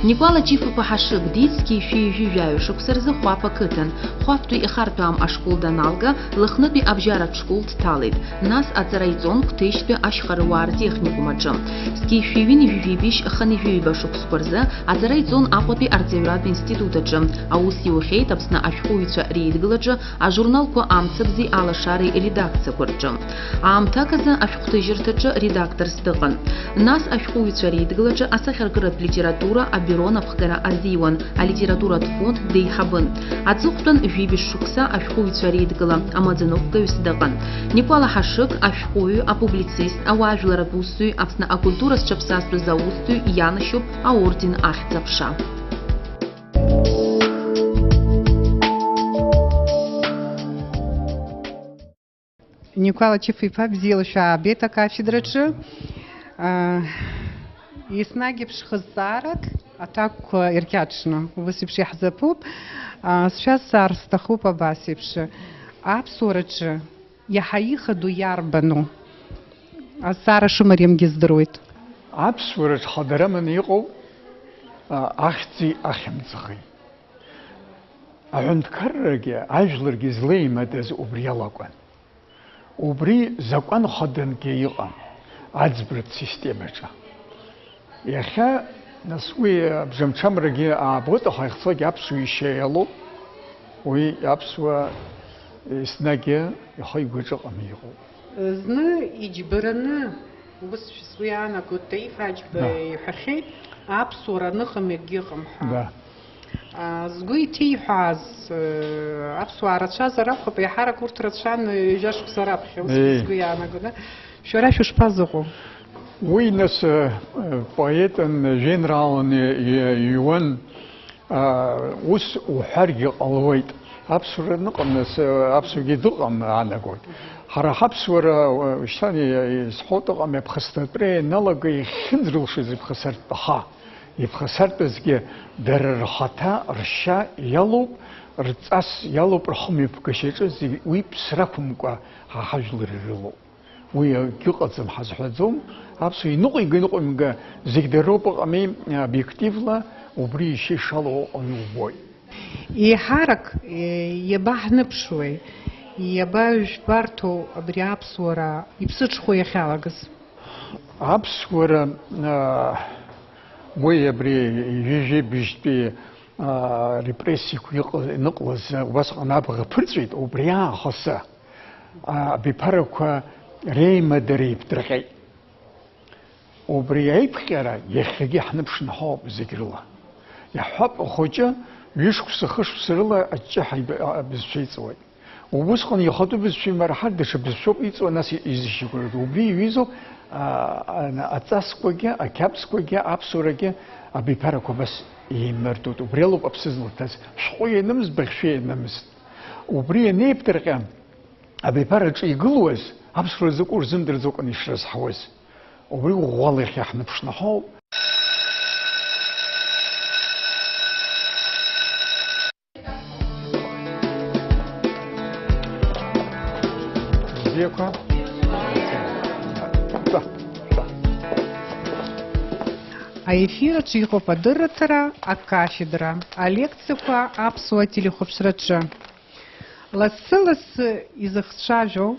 Никола Чифа Хашик Дитский фию шуксерза хуапа кытен, хуапту и хартуам ашкул даналга, лыхныту абжарат шкул талит, нас ацарайзон ктышту ашхаруар техникумаджам. Ски фивин вивибиш ханифиба шукспорза, ацарайзон ахопи артеврат институтаджам, а усиу хейтапсна ашхуица рейдгладжа, а журналку амцабзи алашари редакция курджам. А амтаказа ашхтыжиртаджа редактор стыган. Нас ашхуица рейдгладжа асахарграт литература Беронов хгара азион, а литература фонд дейхабын. Ацухтан вибиш шукса ашхуица рейдгала, амадзановка юсдаган. Никола Хашик ашхую, а публицист, а важлара пустую, апсна а культура с чапсасту заустую, янышуп, а орден ахцапша. Никола Чифипа взял бета кафедрачы, и снаги пшхазарак, а так иркячно, высипши хазапуп, сейчас царстаху побасипши, а псорачы, я хаиха дуярбану, а сара шумарем гиздрует. А псорач хадараман иго, ахти ахимцахи. А он карраге, ажларги злеймадаз убриялаган. Убри закон хаданге иго, ацбрат системача. Яха насуи бжамчамраги абота хайхсаги апсуи шеяло уи апсуа снаги хайгуча амиго зна иджбарана бус свиана кутей фаджбе хахи апсура нахамегигам да згуи тихаз апсуа рача зараб бе хара куртрачан жаш зараб згуяна года шораш шпазого Oui, нас поэтен генерален юан ус ухарги алвайт абсурдно нас абсуги дугам анагой хара хабсура штани схотога ме пхастапре налаги хиндрулши зипхасарт баха ипхасартсге дер хата рша ялу рцас ялу прохми пкашече зи уипсракумка хажлырылу ويا كيقصم حزحزم أبسي نقي جنقم زيدروب أمي بيكتيفلا وبري شيء شلو أيوبوي. يحرك يبحن بشوي يباش بارتو برياب صورة يبسط خوي خالقز. أبصورة ويا بري يجي بيجي ريبريسي كيقص نقلز بس أنا أبغى بريد وبريا خاصة بيباركوا ريما دريب ترقي وبريعيب خيرا يخيجي حنبش نحاب ذكر الله يحب أخوجا يشكو سخش بسرلا أتجاحي بزشي سوي وبسخن يخطو بزشي مرحل دش بزشوب يتسو ناس يزيشي كرد وبري يزو أنا أتاسكوجا أكابسكوجا أبسورجا أبي باركو بس يمرتوت وبريلو بأبسزلو تاز شوية نمز بخشية نمز وبري نيب ترقي أبي بارك يقلوز أبصر زكور زندر زوق نشرس حوز وبريو غالي يا أحمد بشنحاو زيكا А эфира чихо подырратара, а кафедра, а лекция апсуатили хопшрача. Ласцелас изахшажо,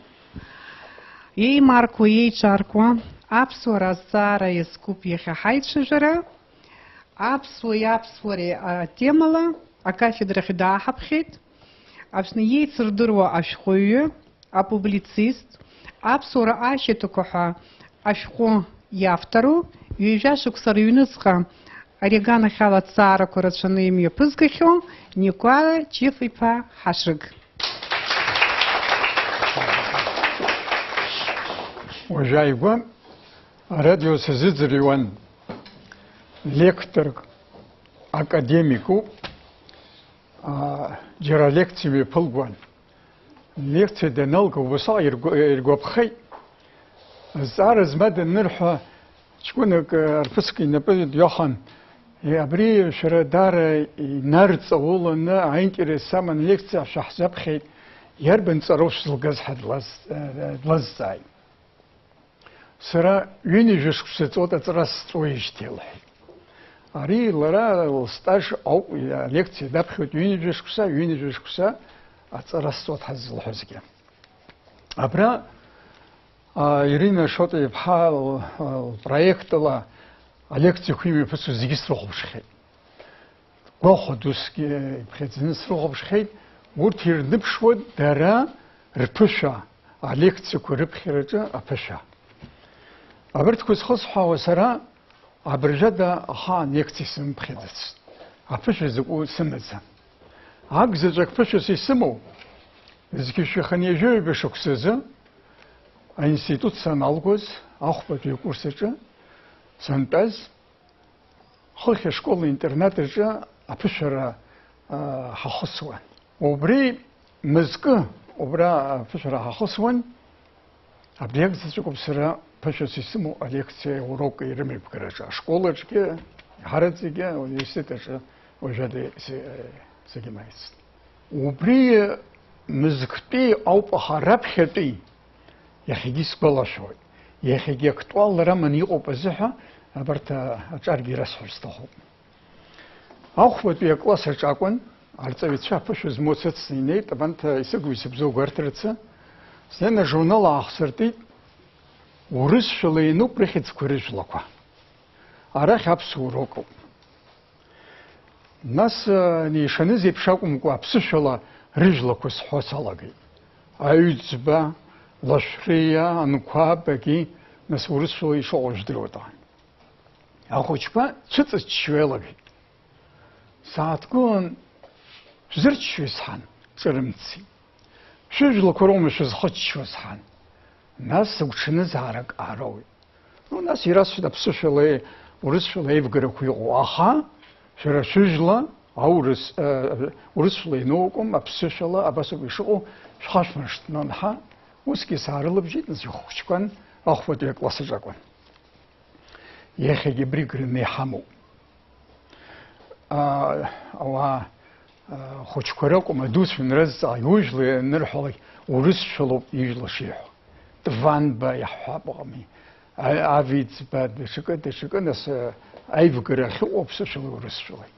ей марку, ей чарку, апсу разара из купьеха хайчажара, апсу и апсуари темала, а кафедра хидахабхит, апсны ей цирдурва ашхую, а публицист, апсура ашетукоха, ашху яфтару, южашук сарюнуска, орегана хала цара корочаны имя пызгахё, Никола Чифипа Хашик. Уважаемый радио Созидзариван, лектор, академику, джера лекциями полгуан. Лекция деналга высал иргопхай, الزعر زمد النرحة شكونك رفسك نبي يوخن يابري شر دار نارت أول عين كده سامن ليكتسع شخص بخير يربن صاروش الجز حد لز زاي سرا ينجش كسيتوت تراس تويش تيلح أري لرا الستاج أو ليكتسع دبخت ينجش كسا تراس توت حز الحزقة أبرا إيرينا شوتي بحال البروجكت لا лекцию химии просто зарегистрировавший. Гоходуски презентировавший уртир нипшвод дара рпуша, а лекцию курипхираджа апаша. Аберт кусхос хавасара абржада ха лекции сим предец. Апаша зугу симца. Агзажак паша симу. Зикиши ханежи бешоксеза. Институт саналгоз ахпату курсача. سنتاز خلق شكول الانترنت جا أفشر حخصوان وبري مزق وبرا أفشر حخصوان أبديك تجيكم سرا فشر سيسمو عليك سي وروك يرمي بكرجا شكول جا هارتجا ونيستجا وجد سجمايس وبري مزقتي أو بحرب خدي يخيجيس بلا شوي يخيجي أكتوال رمن يقوب الزحة أبرت أجارجي رسول استخو. أخوات بيكلاس هجاكون أرتبط شافش زموتة سنين طبعاً يسقي سبزو قرترتسا سنة جورنال آخرتي ورش شلينو بريخت كوريج لقوا. أراخ أبسو روكو. ناس نيشانزي بشاكم قوا بسشلا رجلكوس حوصلاقي. أيزبا لشريا أنقابكي ناس ورسوا يشوش دروتا. أخوشبا تشتت شويلغي. ساعتكون زرت شويسحان زرمتسي. شجل كرومش زخت شويسحان. ناس وشنز عرق عروي. ناس يراسو دبسوشلي ورسوا يفقركوا يقواها. شرا شجلا أورس ورسوا ينوكم أبسوشلا أبسو بيشو شخاش مرشتنانها. وسكي سارل بجيت نسي خوشكون أخوات يكلاس جاكون. يخي بريغرني حمو. أو خوشكوراكم أدوس في نرزع يوجلي نرحلي ورس شلوب يجلي شيحو. تفان با يحبغمي. عفيد با دشكا ناس أيفقر خو أبسشلي ورس شلي.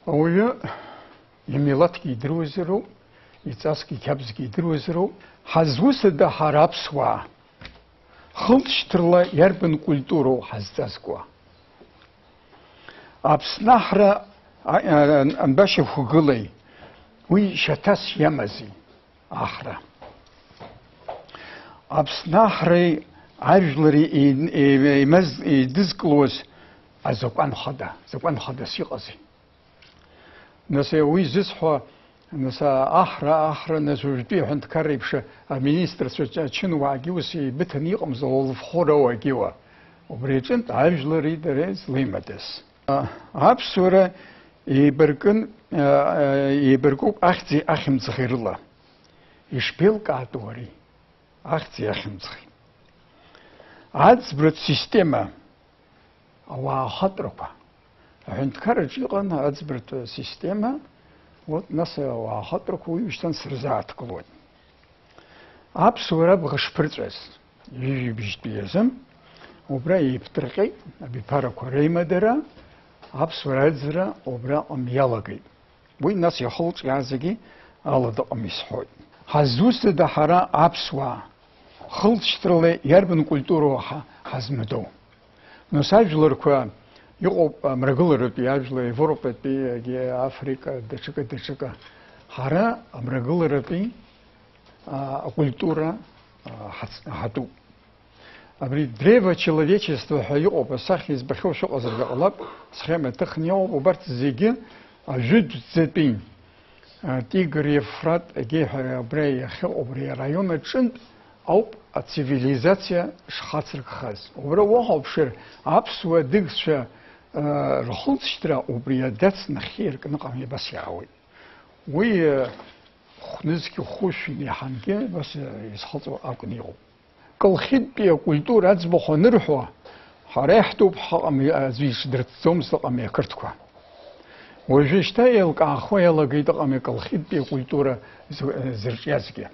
أويا يميلاتكي دروزرو يتاسكي كابزكي دروزرو حزوس ده حرابسوا خلشترلا يربن كولتورو حزتاسكوا أبسنحرا أنباشي فوقلي وي شتاس يمزي آخرا أبسنحري عجلري يمز يدزكلوز أزوكوان خدا سيغزي نسي وي زيسحوا نسا آخر نسوج بيه عند كاريبش المينستر سوتشينو واجيوسي بتنيقم زول فخورة واجيوا وبريجنت عجلري دريز ليمتس عبسورة يبرقوب أختي أخم زخير الله يشبيل قادوري أختي أخم زخير عادز برد سيستيما أو خطرقا عند كاريبش عادز برد سيستيما вот нас خاطرك ويشتن سرزات قلون أبصورة بغشبرتس يجي بيجت بيزم وبرا يبترقي بيبارا كوريما درا أبصورة زرا وبرا أميالقي وين ناس يخلط يعزقي على دا أميسحوي حزوست دا حرا أبصوا خلط شترلي يربن كولتورو حزمدو نساجلر كوا يقوب مرغلر بياجلي أوروبا بي أفريقيا دشكا حرا مرغلر بي культура хату. Абри древо человечества хайоба сахис бахошо азргалап схема технио убарт зиги ажуд зетин тигр Ефрат геха абрей хобрей района чент ауп а цивилизация шхацрхаз. Убра вахобшир абсуа дигша рхултштра убрия дац нахир кнакам ебасяуи. وي نزكي خوش في حنكي بس يسخطوا أكنيو колхидпи культура аӡбахә анырҳәо, ҳара иаҳтәуп ҳаҟами аӡәы ишдырҵӡомызт ыҟами ақырҭқәа. Уажәшьҭа еилкаахо иалагеит ыҟами колхидпи акультура зырҿиазгьы.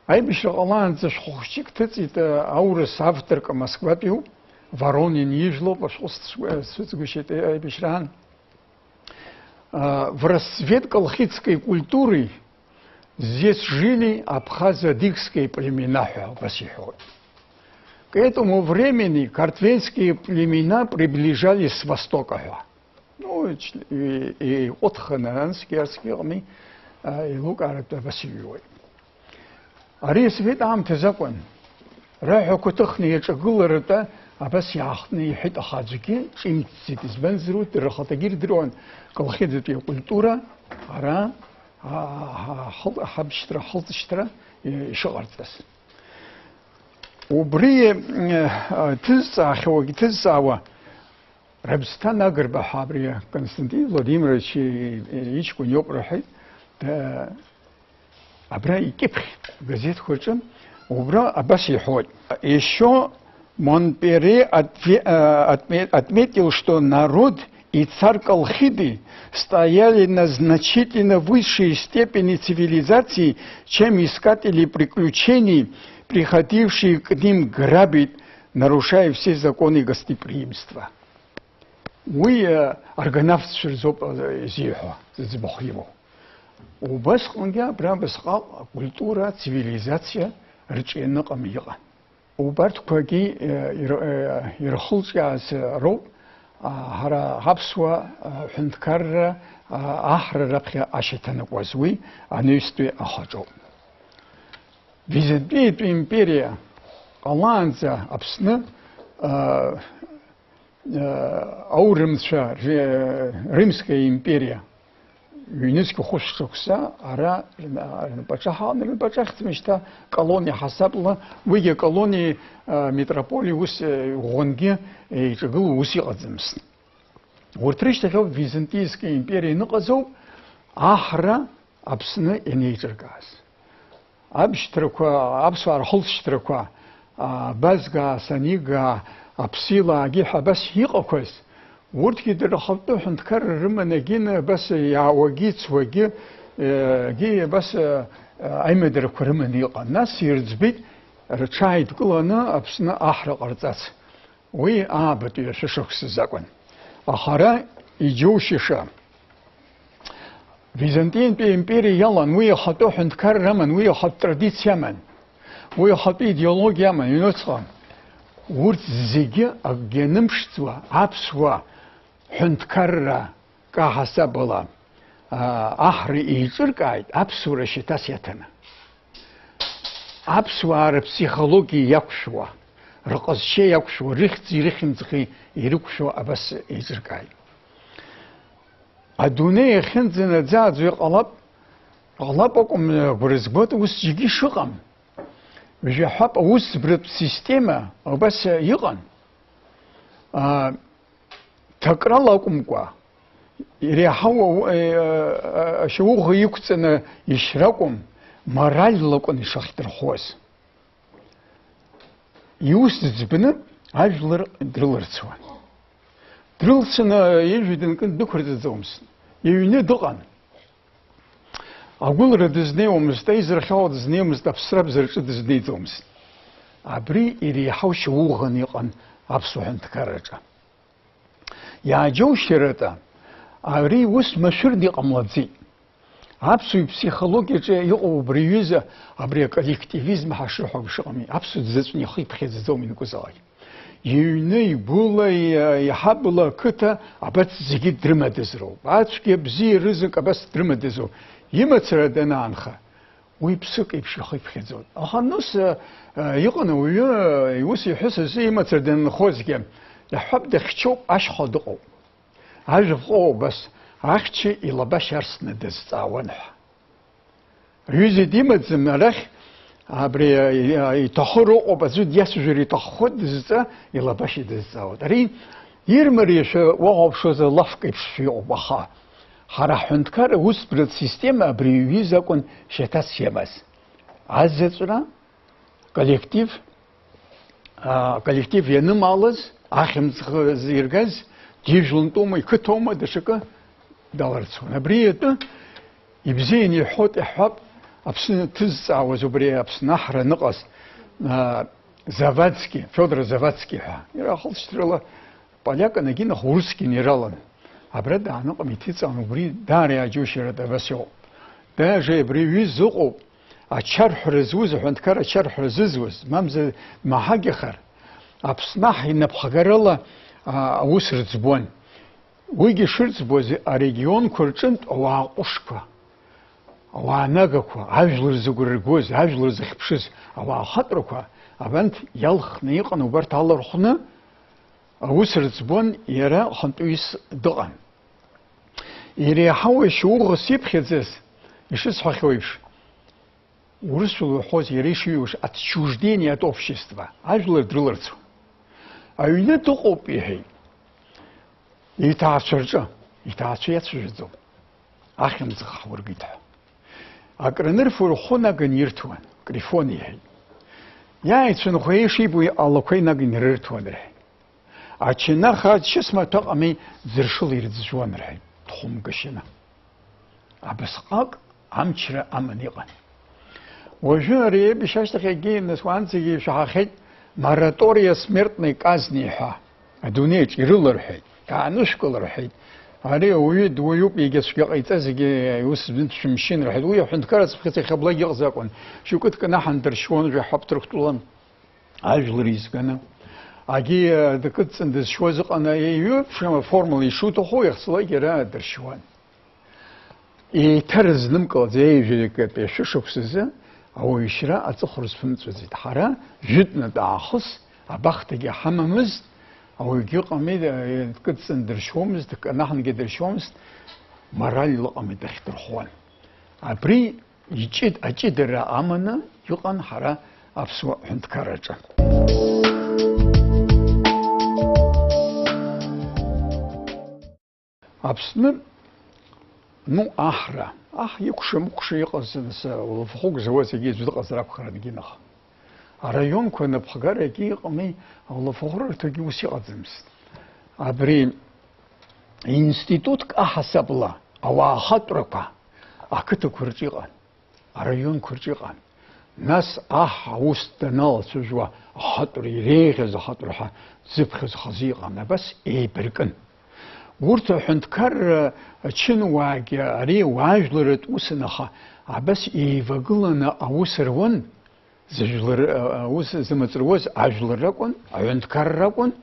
Аибашьра ҟалаанӡа шәҟәы хәыҷык ҭыҵит аурыс авторк Москватәиуп, Воронин ижлоуп, ашәҟәы сцәыҵгәышьеит аибашьраан. В расцвет колхидской культуры здесь жили абхазо-дикские племена. К этому времени картвенские племена приближались с востока. Ну, и отхананские арскими, и лукарата Васильевой. Арис вид амтезакон. Раху кутахни ячагуларата, абас яхни хит ахаджики, чимцит избензрут, рахатагир дрон, колхидская культура, ара, хабштра, халтштра, и шагартас. Убри тизава Рабстан Агрба Хабрия Константин Владимирович Ильич Кунёв рахит, абра и кипх газет хочем, убра абаси ход. Еще Монпере отметил, что народ и царь Колхиды стояли на значительно высшей степени цивилизации, чем искатели приключений, приходившие к ним грабить, нарушая все законы гостеприимства. Вы органавт шерзоп зихо, збахиво. У вас хунга брабасхал культура, цивилизация, речена камила. У бартукаги ирхулчас роб, хара хабсва хунткар ахра рабхи ашетана вазуи, анюстви ахаджо. Визитбит империя Аланза Апсна Ауримша Римская империя ЮНЕСКО хошчокса ара пачахан пачахтмишта колония хасабла выге колонии метрополии ус гонге и чгыл уси азмс. Уртришта Византийской империи нуказов ахра Апсна энейчергас. Абштраква, абсвар холштраква, базга, санига, апсила, агиха, бас хиqoqos. Уртки дэрхалту хунткар рыманагина бас яавагиц ваги, ги бас аймедраква рыманиqa. Нас ирзбит рчайд гулана апсна ахра qarzaц. Уи абату яшшокс закон. Ахара иджушиша. Византийская империя ялан, вы хату хунткар раман, вы хат традиция ман, вы хат идеология ман, юноцхан. Урт зиги агенымшцва, апсва, хунткарра, кахаса была, ахри и циркайт, апсура считасятана. Апсуара психологии якшва, ракозче якшва, рихци рихимцхи и рукшва абас и циркайт. Адунея хензена дзадзуя qalapaqum брызбот ус жиги шыгам. Вже хап ус брит система абас йыган. Такралакумка. Ирехау шугы юкцена ишракум моральлакун шахтырхоз. Юс дзбны ажлар дрылырцва. Дрылсына ежиден кын дукрдзомс. Юне дуган. Агулра дзнеомс, тайзрхао дзнеомс, дапсраб зрчдзнеомс. Абри ирехау шугын йыган апсухан ткараджа. Я джоушерата ари ус машурди qamladzi. Апсу психология же йыгу бривиза абри коллективизм хашрхо шыгами. Апсу дзэцни хипхеззомин кузай. Юней була и хабла кыта абат зиги дрымадызру. Ачке бзи рызык абас дрымадызру. Имацра денанха. Уи псык ипшихи пхезот. Аханус йыгана уи уси хысыз имацра денхозге. Яхаб дахчоп ашходо. Ажфо бас ахчи илабашарсна десцаванха. Юзи димадзм арах абри тахоро обазуд ясужери таход дезца илабаши дезцават. Ари ирмариш вогобшоза лафкипши обаха. Харахунткар успред система абри визакон шетас шемас. Аззецра коллектив янымалыз, ахимцгы зиргаз, дижлунтома, кытома дешка даларцун. Абриету ибзини хот ихаб абсны тызцауз убри абснахра ныкас Завадский, Федор Завадский. Я холстрела поляка нагина русский нералан. А брат ана комитица убри дария ajушера да васё. Даже бривиз зуқу ачарх резуз ханткара чарх резуз мамзе махагихар. Абснах инапхагарала усрцбон. Уиги ширцбози а регион курчынт оаҟушқа. Ауаанагақәа, ажәлар зыгәыргоз, ажәлар зыхьԥшыз ауаахаҵәрақәа абанҭ иалхны иҟан убарҭ алархәны аус рыӡбон иара хантәаҩыс дыҟан. Иреиҳау шьоуӷас иԥхьаӡаз ишысҳәахьоу еиԥш, урысула иҳәоз иара ишиҩуаш отчуждение от общества, ажәлар дрыларцу. Аҩны дыҟоуп иҳәеит. Иҭаацәа рҿы, иҭаацәа иацәажәаӡом. Ахьымӡӷ ҳургеит ҳәа. Акранырфо рхәы наган ирҭуан, крифон иҳәеит. Иааицәынхо еишибо алақәа инаган ирырҭуан рҳәеит. Ачынаха ачысмаҭәа ҟами ӡыршыла ирӡәӡәуан рҳәеит, тхәымгашьаны. Абасҟак амчра аман иҟан. Уажәы ари еибашьра ашьҭахь егьи уаанӡагьы шәаҳахьеит моратория смертной казни ҳәа адунеиаҿ ирыларҳәеит, иаанышәкыл рҳәеит. Ари ауаҩы дуаҩуп егьацәгьа ҟаиҵаз егьи ус шәымшьын рҳәеит. Уи аҳәынҭқар ацԥхьыӡ иахьаблагь иҟазакәын. Шьоукы дкнаҳан дыршьуан жәаҳәаԥ-ҭырқәтәылан ажәлар изганы. Агьи дкыдҵан дызшьуаз ыҟан еиҩыԥшым формула ишуҭаху иахьцалак иара дыршьуан. Еиҭарызнымкылаӡа еиҩажәаҩык шәышықәсазы ауаҩшьра аҵыхәа рызԥымҵәаӡеит. Ҳара жәытәнатә аахыс абахҭагьы ҳамамызт. Ауаҩгьы ыҟами дкыдҵан дыршьуамызт, дкнаҳангьы дыршьуамызт, мораль ыҟами дахьдырхәуан. Абри аҷыдара аманы иҟан ҳара аԥсуа ҳәынҭқарраҿы. Аԥсны аҳра, икәша-мыкәша иҟаз лафахәык зауаз егьи аӡәы дыҟазар акәхарын егьинаха. Араионқәа напхгара егьи иҟами алафахәрырҭагьы ус иҟаӡамызт. Абри институтк аҳасабла ауаахатәрақәа ақыҭақәа рҿы иҟан, араионқәа рҿы иҟан. Нас аҳ аус даналацәажәуа ахатәра иреиӷьыз ахатәра ҳәа дзыԥхьоз хазы иҟан. Абас еибаркын. Урҭ аҳәынҭқар ачынуаагьы ари уаажәларатә усанаха абас еивагыланы аус руан. Ус зымҵруаз ажәлар ракәын, аҳәынҭқар ракәын,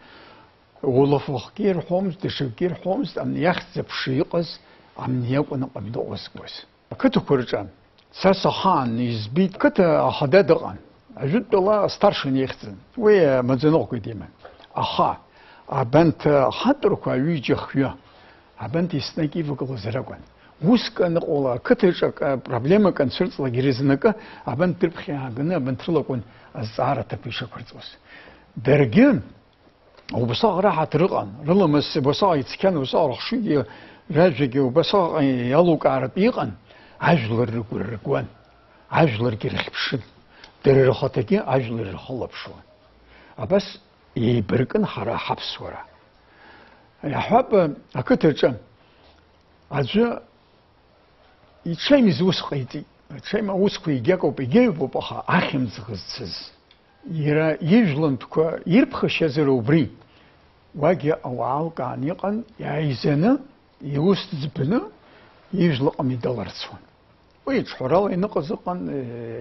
улафахәгьы ирҳәомызт, даҽакгьы ирҳәомызт, амни иахьӡаԥшы иҟаз амни иакәын ыҟан дыҟазгоз. Ақыҭақәа рҿы сас ахаан избит, қыҭа ахада дыҟан, ажәытәтәала астаршын ихьӡын, уи маӡаныҟәгаҩ диман. Аха абанҭ ахатәрақәа аҩыџьа хҩы, абанҭ еснагь ивагылаз ракәын. Уск аныҟоула ақыҭаҿы проблемак анцәырҵлак ирызнакы абанҭ дырԥхьа иааганы абанҭ рылакәын азҵаара аҭак ишақәырҵоз. Даргьы убасҟак раҳаҭыр ыҟан, рыламыс убасҟак ицқьан, убасҟак рыхшыҩгьы ражәагьы убасҟак иалукааратә иҟан, ажәлар рыгәра ргуан, ажәларгьы рыхьԥшын, дара рхаҭагьы ажәлар ирхылаԥшуан. Абас еибаркын ҳара ҳаԥсуара. Иаҳҳәап, ақыҭаҿы аӡәы иҽеимыз ус ҟаиҵеит. Иҽеима усқәа егьакоуп, егьаҩуп, аха ахьымӡӷ зцыз. Иара ижәлантәқәа ирԥхашьазар убри. Уагьы ауаалкаан иҟан, иааизаны, иус ӡбны, ижәлаҟами даларцуан. Уи ҽҳәарала иныҟаз ыҟан,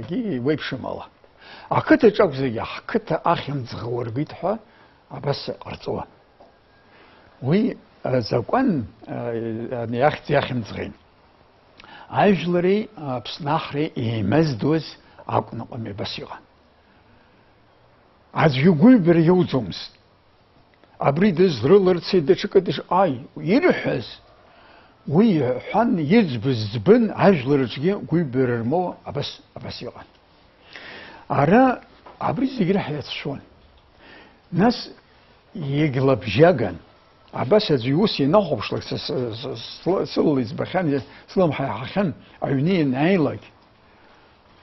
егьи уеиԥшым ала. Ақыҭаҿ акәзаргьы ҳқыҭа ахьымӡӷ уаргеит ҳәа абас ҟарҵуан. Уи закәан иахьӡ иахьымӡӷын. Ажәлари аԥснаҳреи еимаздоз акәын ыҟами абас иҟан. Аӡәгьы гәыҩбара иауӡомызт. Абри дызрыларцеи даҽакы ирҳәаз, уи ҳәан иӡбыз ӡбын ажәларҿгьы гәыҩбара рмоуа абас иҟан. Ара абри зегьы раҳ иацәшәон. Нас иагьлабжьаган. Абас аӡәы иус инахәаԥшлак сылала избахьан, слымҳа иаҳахьан, аҩны ианааилак,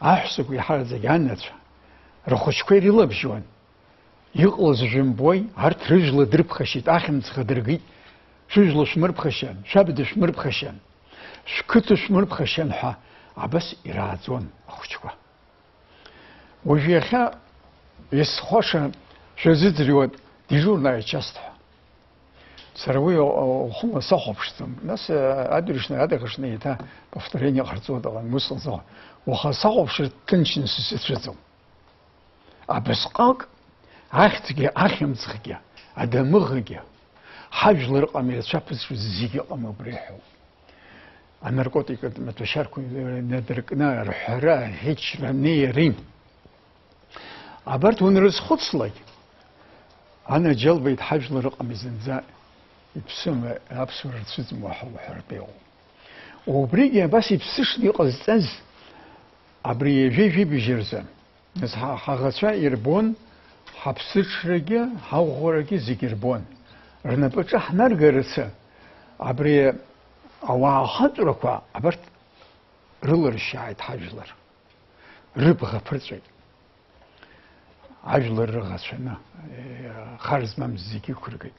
аҳәсақәа иҳараӡагь анацәа, рхәыҷқәа ирылабжьуан. Иҟалаз жәымбои, арҭ рыжәла дрыԥхашьеит, ахьымӡӷ дыргеит, шәыжәла шәмырԥхашьан, шәабда шәмырԥхашьан, шәқыҭа шәмырԥхашьан ҳәа абас ирааӡон ахәыҷқәа. Уажә иахьа исхәаша шәазыӡырҩуа дежурная часть ҳәа. Сара уи ухәыма сахәаԥшӡом. Нас адырҩаҽны адаӷаҽны еиҭа повторение ҟарҵо дҟан, ус лзыҳәа. Уаха сахәаԥшыр ҭынчны сицәыӡом. Абасҟак ахьӡгьы, ахьымӡӷгьы, адамыӷгьы, ҳажәлар ыҟами рацәаԥызшәаз зегьы ыҟам убри ҳәоуп. Анаркотикатә маҭәашьарқәа надыркны рҳәара, аӷьычра, анеиареи. Абарҭ унрызхәыцлак, анаџьалбеит ҳажәлар ыҟами зынӡа иԥсым аԥсуара рцәыӡуа ҳәа уҳәартә иҟоуп. Убригьы абас иԥсышны иҟазҵаз абри ижәижәибжьы рзы ҳаӷацәа ирбон, ҳаԥсыҽрагьы, ҳаӷәӷәарагьы зегьы ирбон. Рнапаҿы ҳнаргарацы абри ауаа ахаҵәрақәа абарҭ рылыршьааит ҳажәлар. Рыбӷа ԥырҵәеит. Ажәлар рыӷацәаны хар змамыз зегьы иқәыргеит.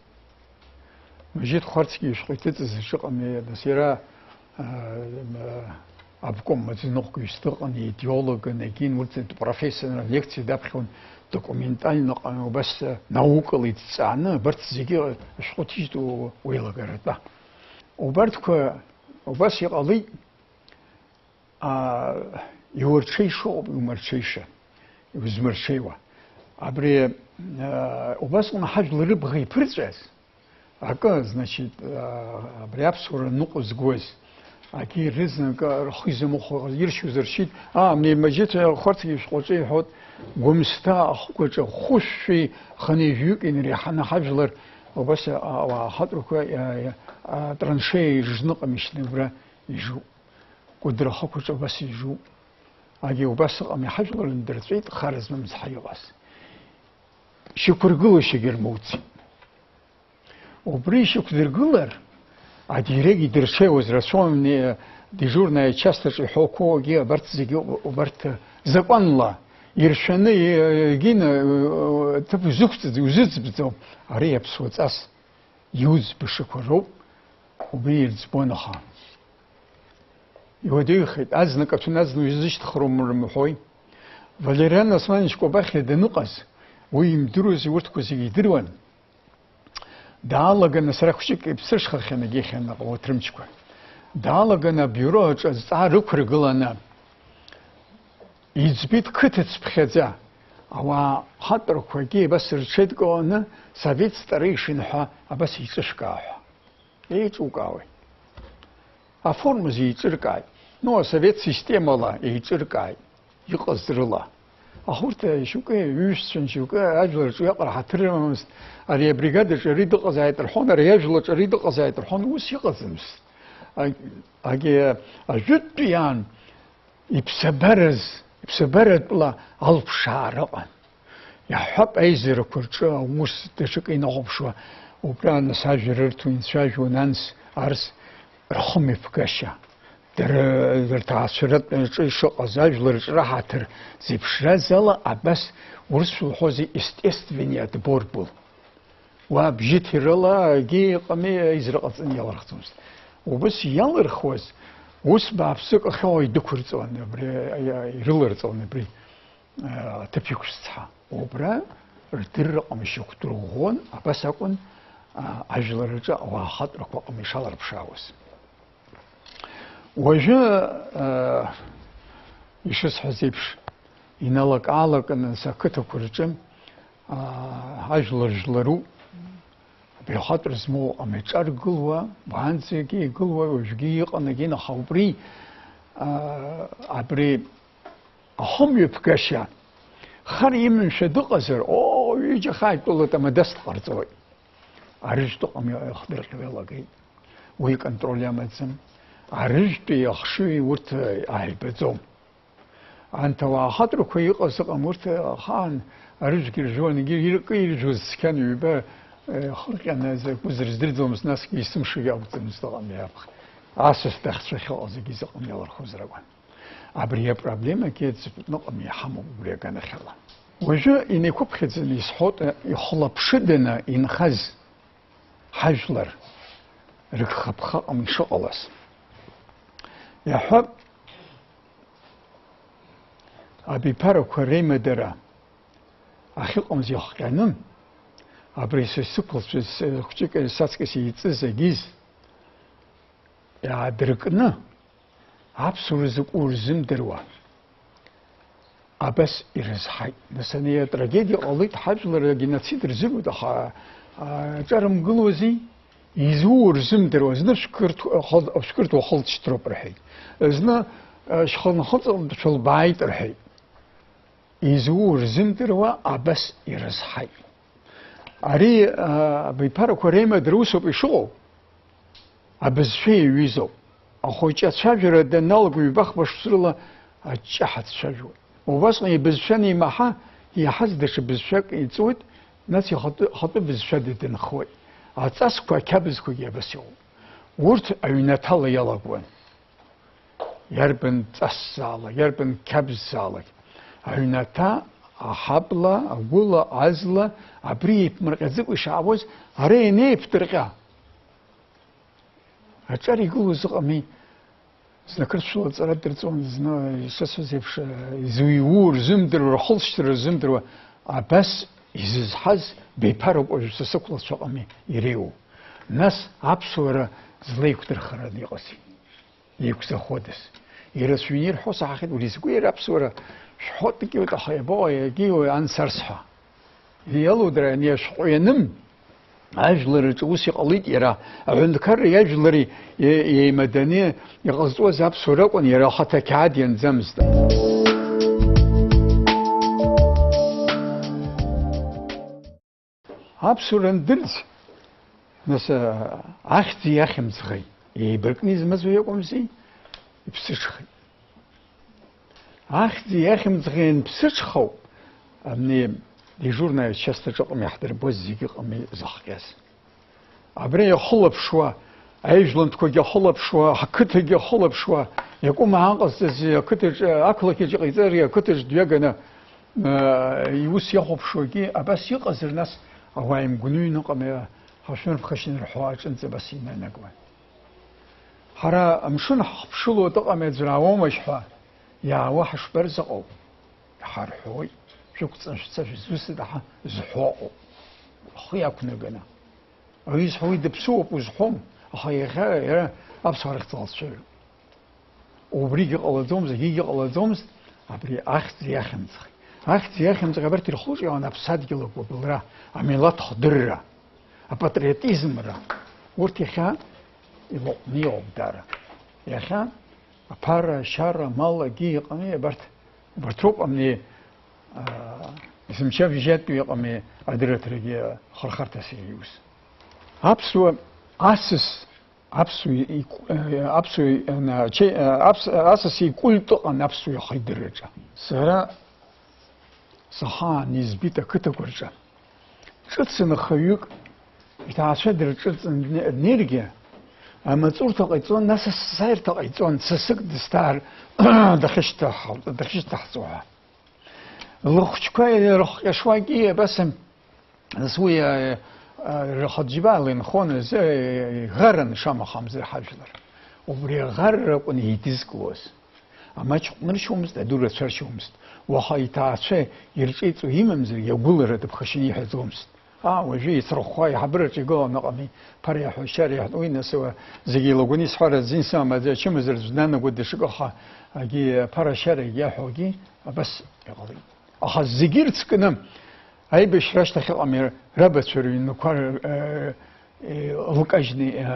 Мажид Хәарцгьы ишҟа иҭыҵыз шыҟами, нас иара обком маӡаныҟәгаҩыс дыҟан, идеологын, егьин урҭ профессионал лекциа даԥхьон, документально убас наукала идҵааны, абарҭ зегьы ашәҟәы ҭижьт уеилагаратәа. Убарҭқәа убас иҟалеит, иурҽеишоуп иумырҽеиша, иузмырҽеиуа. Абри убасҟан ҳажәлар рыбӷа иԥырҵәаз, акы, значит, абри аԥсуара ныҟәа згоз, акгьы ирызнак рхы изамыхәо иршьуаз ршьит, Мажид Хәарцгьы ишәҟәаҿы иҳәоит, Гәымсҭа ахықәаҿы хәышәшәи ханеижәҩык инреиҳаны ҳажәлар убас ахаҵәрақәа траншеи рыжныҟа ишьны убра ижуп. Кәыдра ахықәаҿы убас ижуп. Агьы убас ыҟами ҳажәлар ндырҵәеит хар змамыз ҳаиҟаз. Шьақәыргылашьагьы рмоуцит. Убри ишьақәдыргылар, адирек идырҽеиуаз рацәаҩны дежурная частаҿы иҳәақәоугьы абарҭ зегьы убарҭ закәанла иршәаны егьины ҭыԥ изықәҵыз, иузыӡбӡом. Ари аԥсуа ҵас иуӡбышақәа роуп, убри ирӡбон аха. Иуадаҩхеит, азнык аҭәын азна изышьҭхаром рымҳәои. Валериан Османович Кәабахьиа даныҟаз, уи имдыруаз урҭқәа зегьы идыруан. Даалаганы сара хәыҷык иԥсыршхахьан егьихьан урҭ рымчқәа. Даалаганы абиуро аҿы азҵаа рықәыргыланы иӡбеит қыҭацԥхьаӡа. Ауаа хатәрақәагьы абас рҽеидкыланы совет старейшин ҳәа абас еиҿышәкаа ҳәа. Еиҿукаауеит. Аформаз еиҿыркааит. Асовет системала еиҿыркааит. Иҟаз рыла. Аха урҭ шьоукы ҩышьцәан, шьоукы ажәларҿы иаҟара ҳаҭыр рымамызт. Ари абригадаҿы ари дыҟазааит рҳәон, ари ажәлаҿы ари дыҟазааит рҳәон, ус иҟаӡамызт. Ажәытәтәи аан иԥсабаратәла алԥшаара ыҟан. Иаҳҳәап аизарақәа рҿы аус даҽакы инахәаԥшуа, убра нас ажәа рырҭо инцәажәон анс, арс рхымҩаԥгашьа. Рҭаацәаратә рҿы ишыҟаз ажәларҿы раҳаҭыр зеиԥшраз ала абас урыс шәылҳәозеи естественный отбор был. Уа бжьыҭирала егьи ыҟами аизара ҟаҵаны иалырхӡомызт. Убас иалырхуаз ус бааԥсык ахьауа идәықәырҵон, ирыларҵон абри аҭыԥ иқәсцҳа. Убра рдырра ыҟами шьақәдырӷәӷәон, абас акәын ажәларҿы ауаа хатәрақәа ыҟами ишаларԥшаауаз. Уажәы ишысҳәаз еиԥш иналак-аалаканы ақыҭақәа рҿы ажәлар жәларуп, абри ахатәра змоу ыҟами иҿаргылуа, баанӡагьы игылуа, уажәгьы иҟан егьин, аха убри абри ахымҩаԥгашьа хар имамшәа дыҟазар, ҩыџьа хааидтәалоит амадас дҟарҵоит. Арыжәтә ыҟами ихдырҟьо иалагеит. Уи контроль амаӡам. Арыжәтәи ахшыҩи урҭ ааибаӡом. Анҭ ауаа ахаҵәрақәа иҟаз ыҟам, урҭ ахаан арыжәгьы иржәуан, иркы иржәуаз цқьан ҩба хырҟьаны закәыз рыздырӡомызт, насгьы есымшагьы акәӡамызт ыҟами аԥх. Асас дахьцәахьыҟаз зегьы зыҟами иалырхозар акәын. Абри апроблемагьы ӡбатәны ыҟами иҳамоуп убри аганахьала. وجه إن يكون خزن يسحط يخلب شدنا ينخز حجلر ركخب خا من شغلس يحب أبي بارو كريم درا أخي أمز يخكنن أبريس سكول كتيك ساتكسي يتزجيز يا دركنا أبسورز أورزم دروا أبس إرزحي نسني تراجيدي أوليت حجلر جناتسيد رزقو دخا جرم قلوزي يزور زم دروا زنا شكرت وخلط شتروب رحي زنا شخلنا خلط بشل بايت رحي يزور زم دروا أبس إرزحي أري بيبارو كريمة دروسو بشغل أبس شيء ويزو أخوي جات شجرة دنال بيبخ بشرلا أجحت شجرة وبصني بزشني معها هي حزدش بزشك يتسود ناس يخط بزشد دنخوي أتسكوا كبزكوا يبسيو ورت أينتال يلاقون يربن تسالة يربن كبزالة أينتا أحبلا أقولا عزلا أبريب مركزك وشعوز هري نيب ترقى هتشاري يقولوا زقمي زنكرت شو تصرد درتون زنا يسوسيفش زويور زمدر وحلشتر زمدر بس يزحز بيبارو وجس سكول شقمي يريو ناس عبسورة زليك ترخرد يقصي يكسا خودس يرسوينير حوس عقد وليسكوير عبسورة شحوت كيو تخيبوا كيو أنسرسها يلو دراني شقوينم أجلر توسي قليد يرى عندكر يجلري يمدني يغزو زاب سورق يرى حتى كعاد ينزمز هاب سورن دلز ناس أختي يا خمسخي يبركني زمزو يقومسي بسشخي أختي يا خمسخي بسشخو أمني دي جورنا شاست جقم يحضر بوزي قمي زحقاس عبري يخلب شوا عيجلن تكو يخلب شوا حكت يخلب شوا يقوم عنقص يكتج أكلك يجيزر يكتج دياغنا يوس يخلب شوا كي أبس يقصر ناس أوايم جنون قمي حشون بخشين الحواج أنت بسينا نقوى حرا مشون حبشلو تقمي زراوم وشفا يا وحش برزقو حر حوي شوكت نشتسف زوس دحا زحوق خيا كنا جنا عايز حوي دبسوق وزحوم خيا خير أبصر اختلاط شو وبريج على دومز هي على دومز أبري أخت رياخمز أخت رياخمز قبرت الخوش أنا بصاد جلوك وبلرا عملات خضرة أباتريتيزم را ورتي خا يلو نيوب دارا يا خا أبار شارة مال جي قمي برتروب أمني اسم شاف جات يقمي أدرت رجع خرخرت سيريوس أبسو أسس أبسو أنا شيء أسس يقول أن أبسو يخيد الرجع سرا صحا نسبيته كتقرجع شت سن خيوك يتعشد الشت نرجع أما تصور تقيتون ناس سير تقيتون سسك دستار دخشت حصوها لخشكاي رخ شوية بس نسوي رخ جبال نخون زي غرن شام خمسة حجلر وبري غر وني تزكوس أما نرشومست أدور تشرشومست وخاي تعشى يرجيت وهيممز يقول رد بخشني حزومست وجي يترخواي حبرت يقول نقمي بريح وشاريح وين سوا زي لقوني سحر زين سام هذا شو مزر زدنا نقول شقخة أجي برا شاري يحوجي بس يقولي أخذ زجير تكنم أي بشرش تخيل أمير ربط شروي نكار لك أجني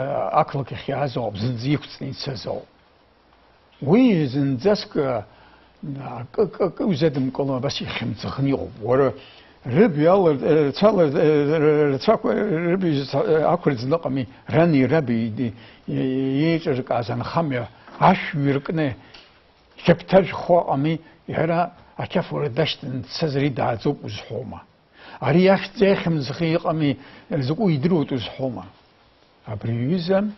أكلك خيازو بزنزيك سنسزو ويزنزك كوزدم كلام بس يخمس خنيو ورا ربي الله تاكل ربي أكل زنقمي راني ربي دي يجرك عزن خمية عش ويركنه شبتج خو أمي يرى أكفر دشت سزري دعزوب وزحومة أريح زخم زخيق أمي زقو يدروت وزحومة أبريزم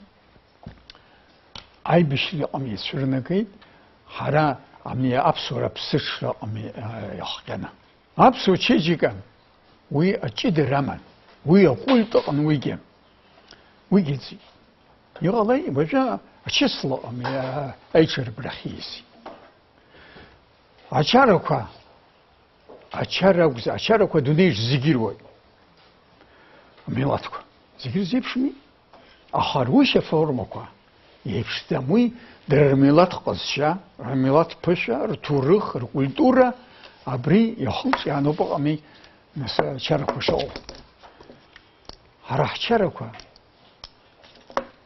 أي بشي أمي سرنكيد حرا أمي أبصر بسش أمي يحكنا أبسو تشيجيكا وي أتشيد رامان وي أقول طقن ويجيم ويجيزي يغلي وجا أشيسلا أمي أيشر برخيسي أشاركوا دونيش زيجيروي ميلاتكو زيجير زيبشمي أخروش فورمكوا يبشتموي در ميلات قصشا ميلات بشا رتورخ ركولتورا أبري يخلص يعني بقى مي مثلا شاركوا شغل هراح شاركوا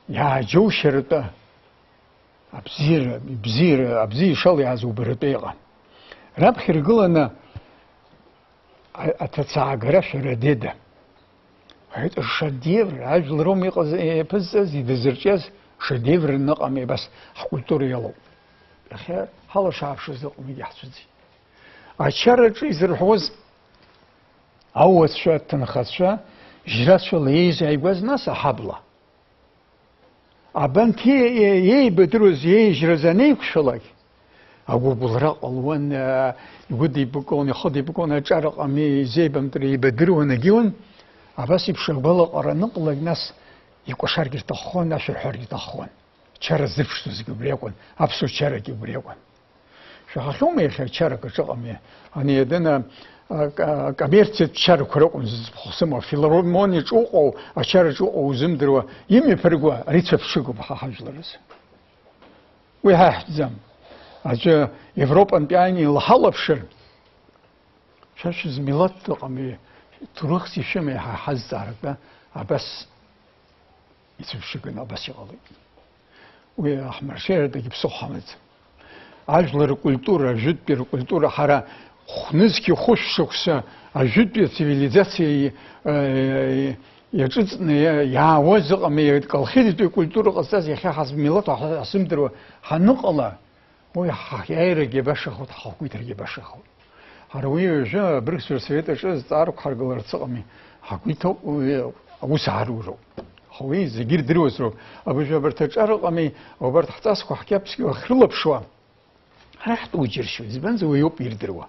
يا جو شرطة أبزير شالي عزو برطيغا راب خيرقلنا أتتساقرا شرديدة هيت الشديفر عجل رومي بزاز يدزرجاز شديفر النقمي بس حقولتور يلو أخير هلا شعب شو زلقمي يحسدي أشارج يزر حوز أول شو تنخص شو جرات شو ليز عيوز ناس حبلة أبان تي بدروز جرزاني كشلك أقول بالرق الوان يودي بكون يخدي بكون أجرق أمي زيبم تري بدرو نجيون أباسي بشغل قرا نقل الناس يكوشار يتخون ناس الحر يتخون شر زفشتو زيبريكون أبسو شر يبريكون شو خلوم يخير شر كشغمي أنا يدنا كبيرت شر كروكون خصم في الروماني جوقو أشر جوقو زمدروا يمي فرقوا ريتش بشغل بحاجلرس ويها زم أجا أوروبا بيعني الحلب شر شاش زميلات تقامي تروخسي شمي حزارك ده أبس يتبشقنا بس يغلي وأحمر شير ده يبصو حمد عجل الكولتورة جد بالكولتورة حرا نزكي خوش شخصا جد بالسيفيليزاسي يجد يا وزق أمي كالخير بالكولتورة قصاص يخي حسب ميلات حسب درو حنقله ويا حيرة جباشة خود حقوي ترى جباشة خود هروي جا بركس السويت أشياء تعرف خارجوا رتصقمي حقوي تو أبو سعرورو خوي زجير دروس رو أبو جا برتجارق أمي وبرت حتاسكو حكيابسكي وخلب شوا راح توجر شو زبان زويوب يردروا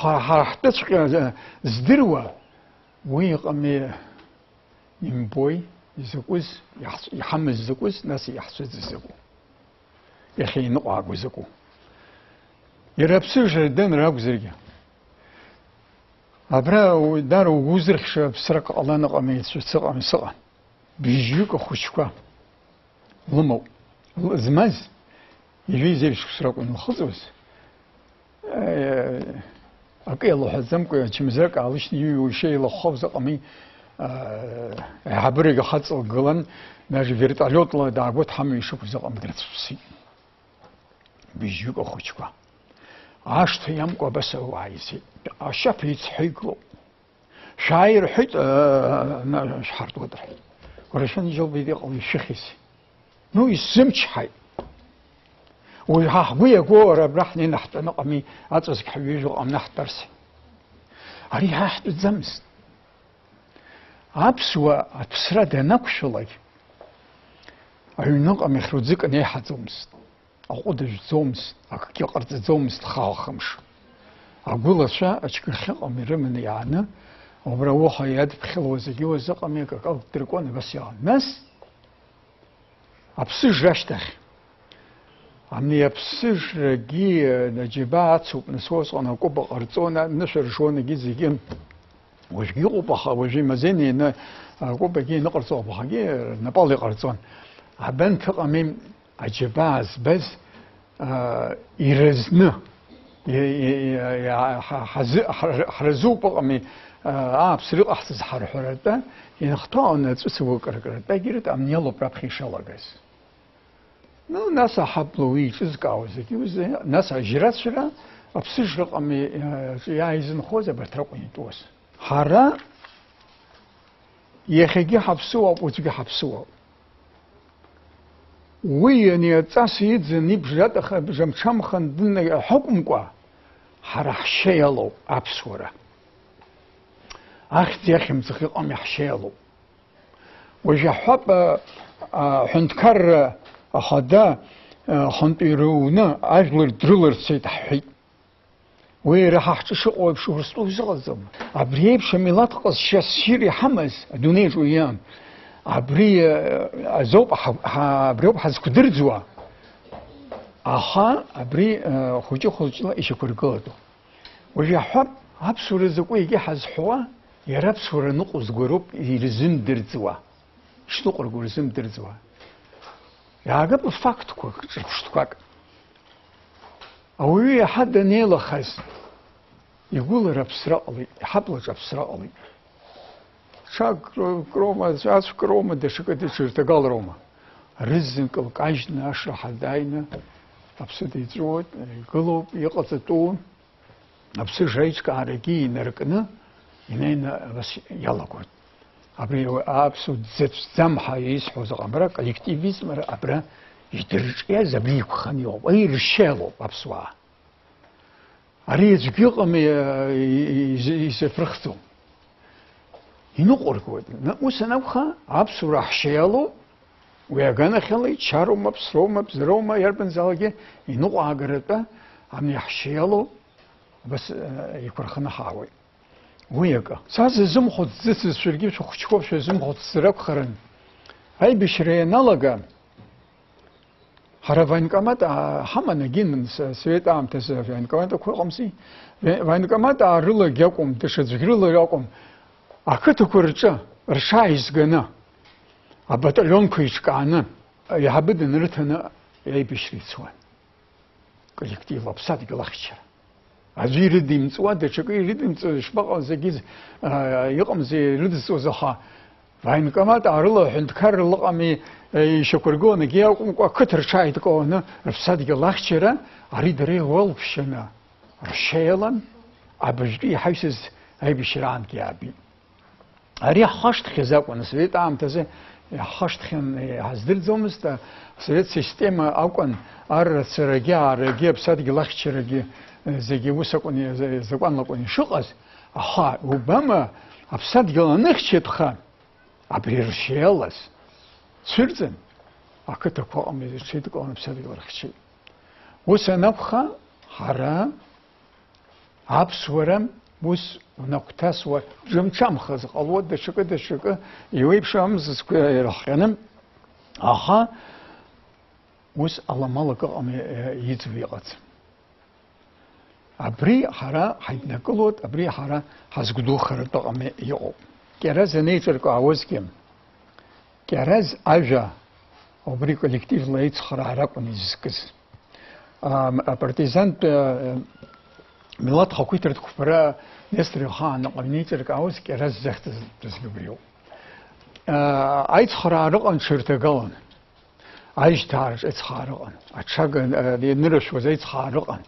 راح تسق زدروا ويق أمي ينبوي يزقوز يحمل زقوز ناس يحسد زقو يخي نقع جوزكو يربسوش الدين راب زرقة أبرا دارو وزرخ شاب سرق الله نقمي سرق من سرق بيجيوك خوشكوا لمو زماز يجي زي سرق من الخزوز أكيد الله حزمكو يا شمزرك عاوش نيو شيء لخبز قمي عبرك خاص القلن ناجي فيرت علوت الله دعوت حمي يشوف زق مدرسة بيجيوك خوشكوا عاشت يمكو بس هو عايزي عشاف يتحيكلو شاير حيت شحرت وضح ورشان يجو بيدي قوي شخيسي نو يسمش حي ويحبويا قوة برحني نحت نقمي أترسك حبيجو أم نحت برسي أري هاحت الزمس عبسوا أتسرد نقشلك أي نقمي خروزك أني حزومس أقول زومس أكيد قرط زومس تخاخمش أقول شا أشكل خلق أمير من يعني وبروح يد بخلوزي وزق أميك أو تركون بس يعني ناس أبسج رشتخ عمني أبسج رجي نجيبات وبنسوس أنا كوب قرطونا نشر شون جيزي جيم وجي قبخ وجي مزيني ن كوب جي نقرطو بخجي نبالي قرطون عبنت أميم عجباز بس يرزنا حرزو بقمي بسرق أحسن حرحرته ينخطأنا تسوي كركرته جرت أم يلا بربخي شلا بس نو ناس حبلوي تزكاوز كيوز ناس جرات شرا أبسش رقمي يعايزن خوزة بترقني توس حرا يخيجي حبسوا وتجي حبسوا ويني تاسيد زني بجد خبجم شام خندنا حكم قا حرح شيلو أبصورة أختي أخي مزخيق أمي حشيلو وجا حب حنتكر أخدا حنتيرونا أجلر درلر سيد حي وراح احتشقوا بشو رسلو زغزم عبري بشميلات قص شيري حمس دوني جويان عبري ازوب عبري بحز كدرزوا اها عبري خوجي خوجي ايش كرغدو وجي حب هبسور زقوي يجي حز حوا يرب سور نقص غروب يرزم درزوا شنو قرغو رزم درزوا يا قبل فاكت كو شفتكاك أوي حد نيل خس يقول رب سرقلي حبل رب سرقلي شاك كروما شاس كروما دشك دشر تقال روما رزن كل عجنا أشرح داينا أبسط يزود قلوب يقطعون أبسط جيش كارجي نركنا ينين بس يلا قلت أبري أبسط زمحة يسحو زغمرة كولكتيفيزم أبرا يدرج يا زبيك خنيو أي رشالو أبسوا أريد جيقم يسفرختو ينقر كود وسنوخا أبسو راح شيالو وياغانا خلي تشارو مبسرو مبزرو يربن زالجي ينقو عقربا عم يحشيالو بس يكون خنا حاوي وياغا ساز زمخد زس سرجي شو خشكوب شو زمخد سرق خرن هاي بشري نالغا هرا كمات حمنا جين سويت عم تسافين كمات كل خمسي كمات عرلا جاكم تشجعرلا جاكم أكتر كورجا رشايز جنا أبدا لون كيش كأنا يحبد نرتنا أي بشري سوان كولكتيف أبسط كلاخشة أجير ديم سوان تشكي يرديم شباب زجيز يقوم زي ردس وزخا فاين كمات عرلا حنت كار لقمي شكرجون جياكم كتر شايد كونه أبسط كلاخشة أريد ريه والبشنا رشيلان أبجري حيث أي بشران كيابي أريح خشت خزاق ونسويت عام تزه خشت خن هزدل زومست سويت سيستم أوكن سرجع رجع بسات جلاخ شرجع زي وسقوني زقان لقوني شقص أها وبما بسات جلانخ شتخا أبرير شيلس سرزن أكتر قام شيت قام بسات جلاخ شيء وسنبخا حرام أبصورم بوس ونقطاس وجمشام خزق الود دشك يويب شامز سكيرخنم أها وس الله مالك أم يتبيعت أبري حرا حيدنا كلود أبري حرا حزقدو خرط أم يو كراز نيتر كعوز كم كراز أجا أبري كولكتيف لايت خرارا كونيزكس بارتيزان ملات خاكويتر تكفرا نستر خان قمنيتر كاوس كراز زخت تسلبيو ايت خرارق ان شرتغان ايش تارج ات خارقن اتشغن دي نرش وزيت خارقن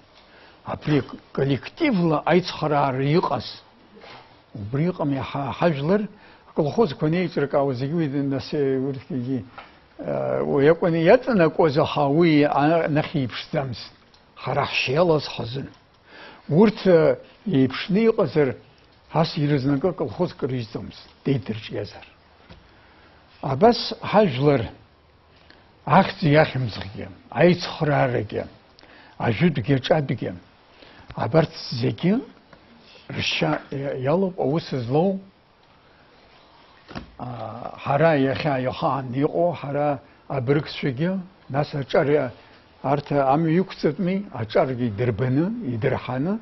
ابليك كولكتيف لا ايت خرار يقص وبريقم يا حجلر كل خوز كونيتر كاوس يويد الناس وركي ويكون يتنا كوز خاوي نخيب شتمس خرح شيلس حزن ورت يبشني قصر هاس يرزنك كل خوز كريزمس تيترش يزر بس حجلر عخت ياخم زغيم عيت خرارجيم عجود جيجابيم عبرت زيكين رشا يلوب اوسزلو حرا يخا يخان يقو حرا ابركس شجيا ناس اشار ارت ام يكسدمي اشارجي دربنا يدرحنا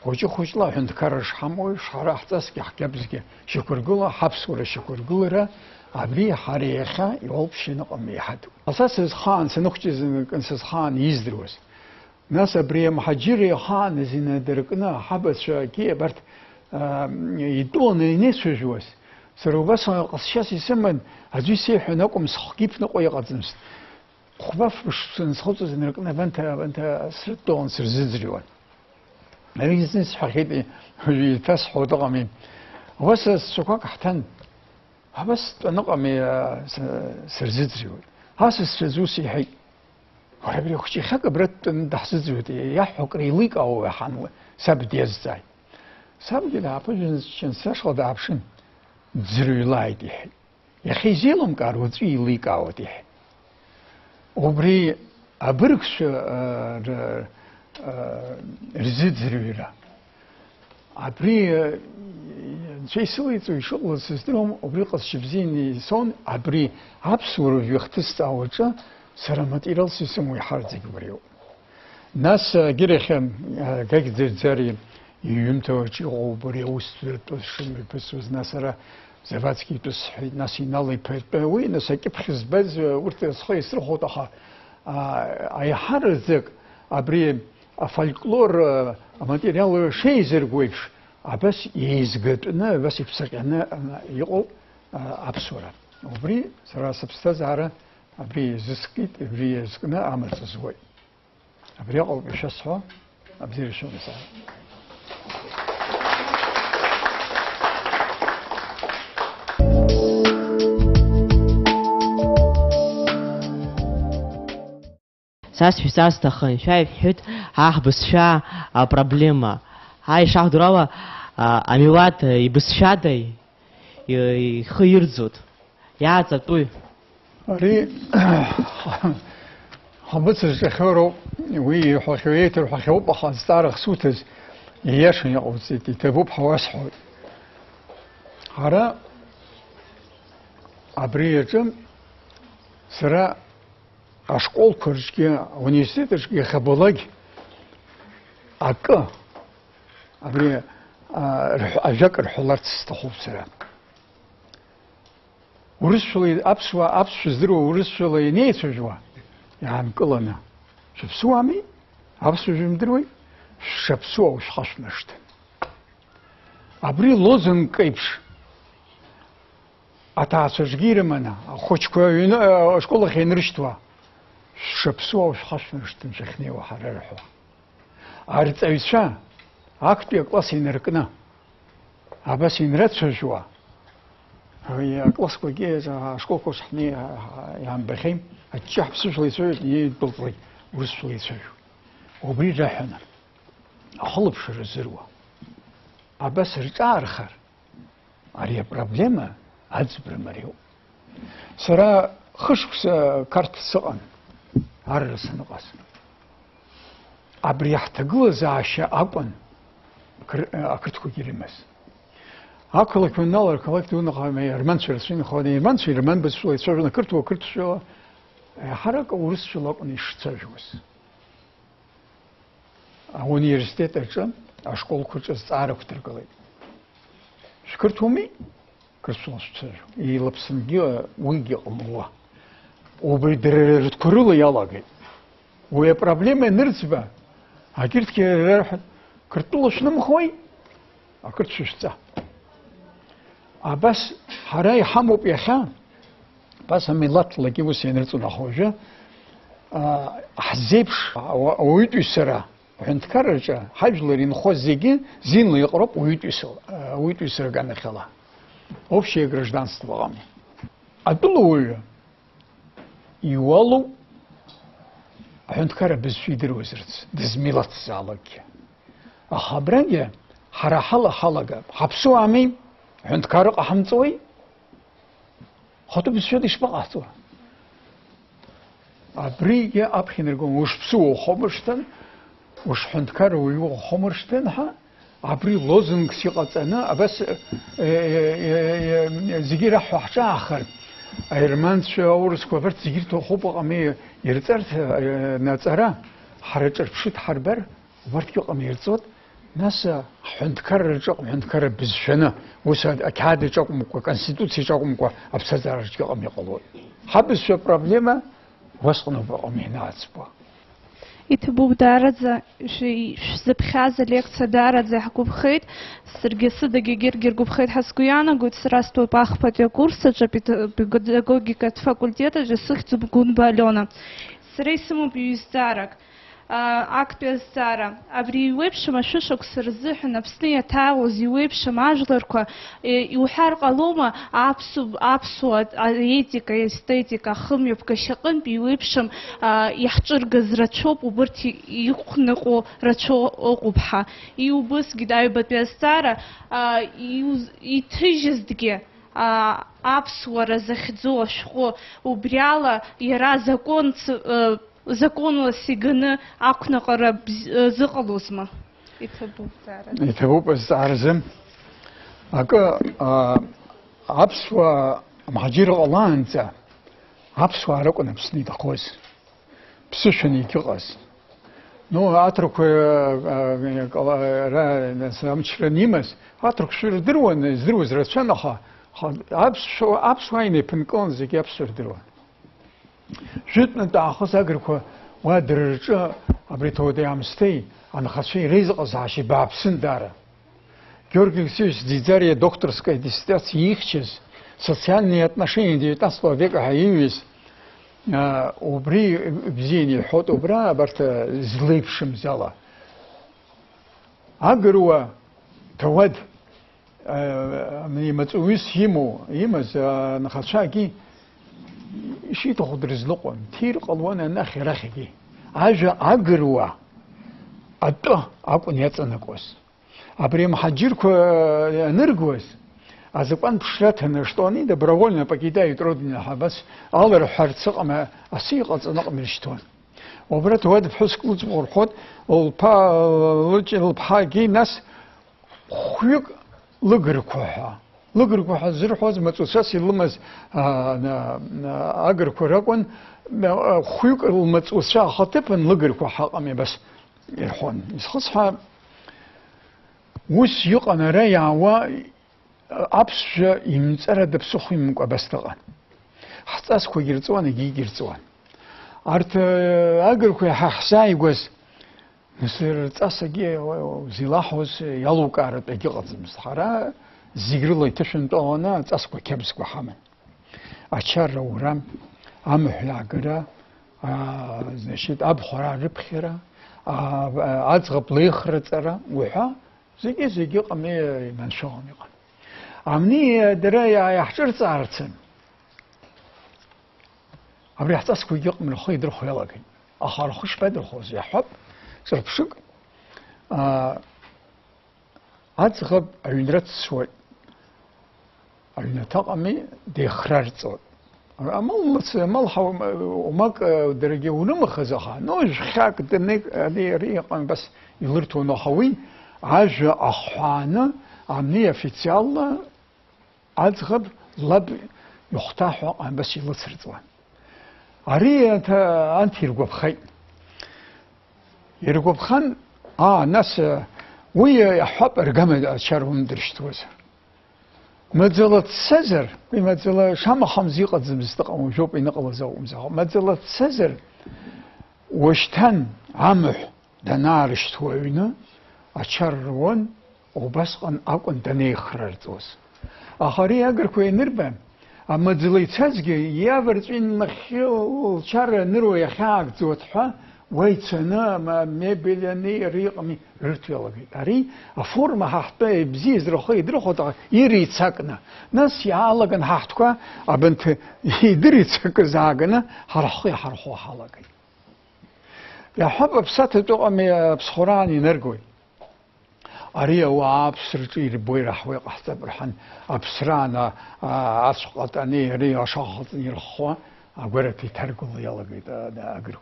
خوجي خوجلا هند كرش حمو شرحتس يحكبزكي شكرغلا حبس ولا شكرغلا أبري حريخة يوب شنق أميحد. أساس خان سنخجز كنسس خان يزدروس. ناس أبري محجري خان زين دركنا حبس كي برت يدون ينسو جوس. سرو بس قصشاس يسمن هجي سيح نقوم سخيف نقوي قدمس. خباف مش نسخوت زين دركنا بنت سرتون سرززريون. مريزنس حقيقي يتسحو دغمين. وس سكاك حتن. بس نقمي سرزتزوي هاس السرزوسي حي وربي اختي خك برت ندحسزوتي يا حقري ليك او حنو سبت يزاي سبت لا بجن شنساش خد عبشن زري لايدي يا اخي زيلم قارو زي ليك او دي وبري ابركش رزت زريرا Абри Чейсилыцу ишогло сестром обрикас шибзини сон абри абсур вихтстауча сараматирал сисмуй хардзиг варио. Нас гирехен гэгдзери юмточи обри устутошми песуз насара завадский тусхи национальный пепеуи насаки пхизбез уртес хойср хотаха ай харзэг абри фольклор материал шейзер гуйш абас изгэтна бас ипсакна иго абсура обри сара сабстазара абри зискит абри зкна амарсзгой абри ол бишасо абри решонса Сас тахан шайф хют бысша проблема. Ай шахдурава амилат и бысшадай и хирзут. Я цатуй. Ари хабцэр жахоро уи хохойтер хохоп хастар хсутез яшин яуцити тебуп хавасхой. Хара абриечем сра ашкол кырышке университетке хабалаг ака абри ажакр холарт стахупсера урысшылы апсуздыру урысшылы не сужва яам кылана шпсуами апсужимдырой шпсуау шхашнашт абри лозун кайпш атасыжгиремана хочко школа хенриштва шпсуау шхашнашт жихнева харарху арцайша актуя класс инеркна абас инрацужва я класс когеза школку шхни яам бахим ачхап сужлисует не долой урсулисует обри жахана ахлып шрзруа абас рчархар ария проблема азбрмарио сара хышкс картсыган арсыныкас абри яхтагылзаша акон акытку киремес акылы күнналар коллективны хаме ерманчырсын ходи ерман без шулай сожна кырту харак урысчылык нишцажус университет ачам школ курчас царок тыргылай шкыртуми кырсулчаж и лапсынги уйги умуа обидерерт курулы ялагы уя проблема нырцба акиртке кыртулышным хой акыртшышца абас харай хамуп яха бас милат лаги усенерцу нахожа حزبش ويدوسرا عند كرجة حجلرين خوزيجين زين اللي يقرب ويدوسرا كان خلا общее гражданство вами أدلوه يوالو عند كرة بزفيدر وزرت دزميلات زالك أخبرني حرحلا حلقة حبسو عمي عند كرة أحمتوي خطو بزفيدش بقعتو أبريجي أبخينرجون وش بسوا خمرشتن وش حنتكر ويو خمرشتن ها أبري لازم كسيقة أنا بس زجير حوحش آخر أيرمان شو أورس كوفرت زجير تخوب قامي يرترت ناترا حرج بشيت حربر وبرت يو قامي يرتوت ناس حنتكر حنتكر بزشنا وساد أكاد جاكم كونستيتوسي جاكم أبسطار جاكم يقولون حبس شو بروبليما وصلنا بأمينات بوا. يتبو دارزة شيء زبخازة ليكتسا دارزة حكوب خيط سرقي صدقي جير قوب خيط حسكويانا قد سراستو باخبات يا كورسة جا بيداغوجيكا فاكولتيتا جا سخت بقون بالونا سريسمو بيوزدارك أكتوز دارا أبري ويبش ما شوشك سرزح نفسني تاوز يويبش ما أجلركوا يوحرق لوما أبسو أيتيكا استيتيكا خمي بكشقن بيويبشم يحجر جزرتشوب وبرتي يخنقو رتشو قبحة يوبس قداي بتبستارا يتجز دقي أبسو رزخزو شخو وبريالا يرا закон ласиганы акнақара зықалузма. يتبوب الزعرزم أكا عبسوا مهاجر الله أنت عبسوا عرقنا بسني دقوز بسشني كغاز نو أترك نسام شرنيمس أترك شر دروان زروز رتشنها عبسوا عيني بنكون زي عبسوا دروان جتنا تأخذ أجرك ودرجة أبريتو ديامستي أنا خشي رزق زعشي بابسن داره Георгий Алексеевич Дидзария докторская диссертация Ихчес социальные отношения 19 века хаивис убри бзини ход убра барта злыпшим взяла. Агруа тавад мне мацуис ему имаз нахачаки شيء تاخذ رزقهم تير قلوانا ناخي راخي اجا اغروا اتا اكو نيتنكوس ابريم حجيركو энергоис азапан пшратана что они добровольно покидают родину хабас алар харцыгма асиqaцнaq миштон обрат вад фускулц морхот ол па лучил паги нас хуйк лыгркоха لقرقوا زر حوز متوسس لمز أقرقوا رقون خويك المتوسس خطبن لقرقوا حقامي بس يرحون يسخصها وس يقنا ريا و أبش يمتر دبسخي منك بس تغان حتى أسكو يرتوان يجي يرتوان أرت أقرقوا حساي جوز نصير تأسجي وزلاحوس يلوك أرت يجي قطز مستخرا زيغرلو يتشن طونا تسكو كبسكو حمن أشار ورام أمحلاقرا نشيد أبخرا ربخرا أزغب ليخرا ترى وحا زيغي قمي منشوهم يقن أمني درايا يحجر تارتن أبري يحتسكو يق من خوي در خوي لكن آخر خوش بدر خوز يحب سرب شك أزغب أينرت سوي النتاقمي دي خرارت مال حو وماك درجة ونمخزها نوج خاك دنيك هذه ريقا بس يلرتو نحوي عاج أخوانا عملية في تيال أزغب لب يختاحوا عن بس يلترتوان عري أنت يرقب خي يرقب خان ناس ويا يحب رقم أشارهم درشتوزر مازالت سزر مازال شام خمزي قد زمستقام وشوب ينقل زوم زاو مازالت سزر وشتن عمح دنارش توينا أشرون وبسقن أكون دني خررتوس آخري أجر كوي نربم أما زلي تزجي يافرتين مخيل شر نرو يخاك زوتها ويتنا ما مبلني ريقمي رتيلغي أري أفورما حتى بزيز رخي درخوتا يري تسكنا ناس يعلقن حتكوا أبنت يدري تسك زاغنا حرخي حرخو حلقي يا حب بساتو أمي بسخراني نرجوي أري وابسرتي ربوي رحوي قحت برحن أبسرانا أسقطني ري أشخطني رخوا أقولتي ترجل يلغي دا أقولك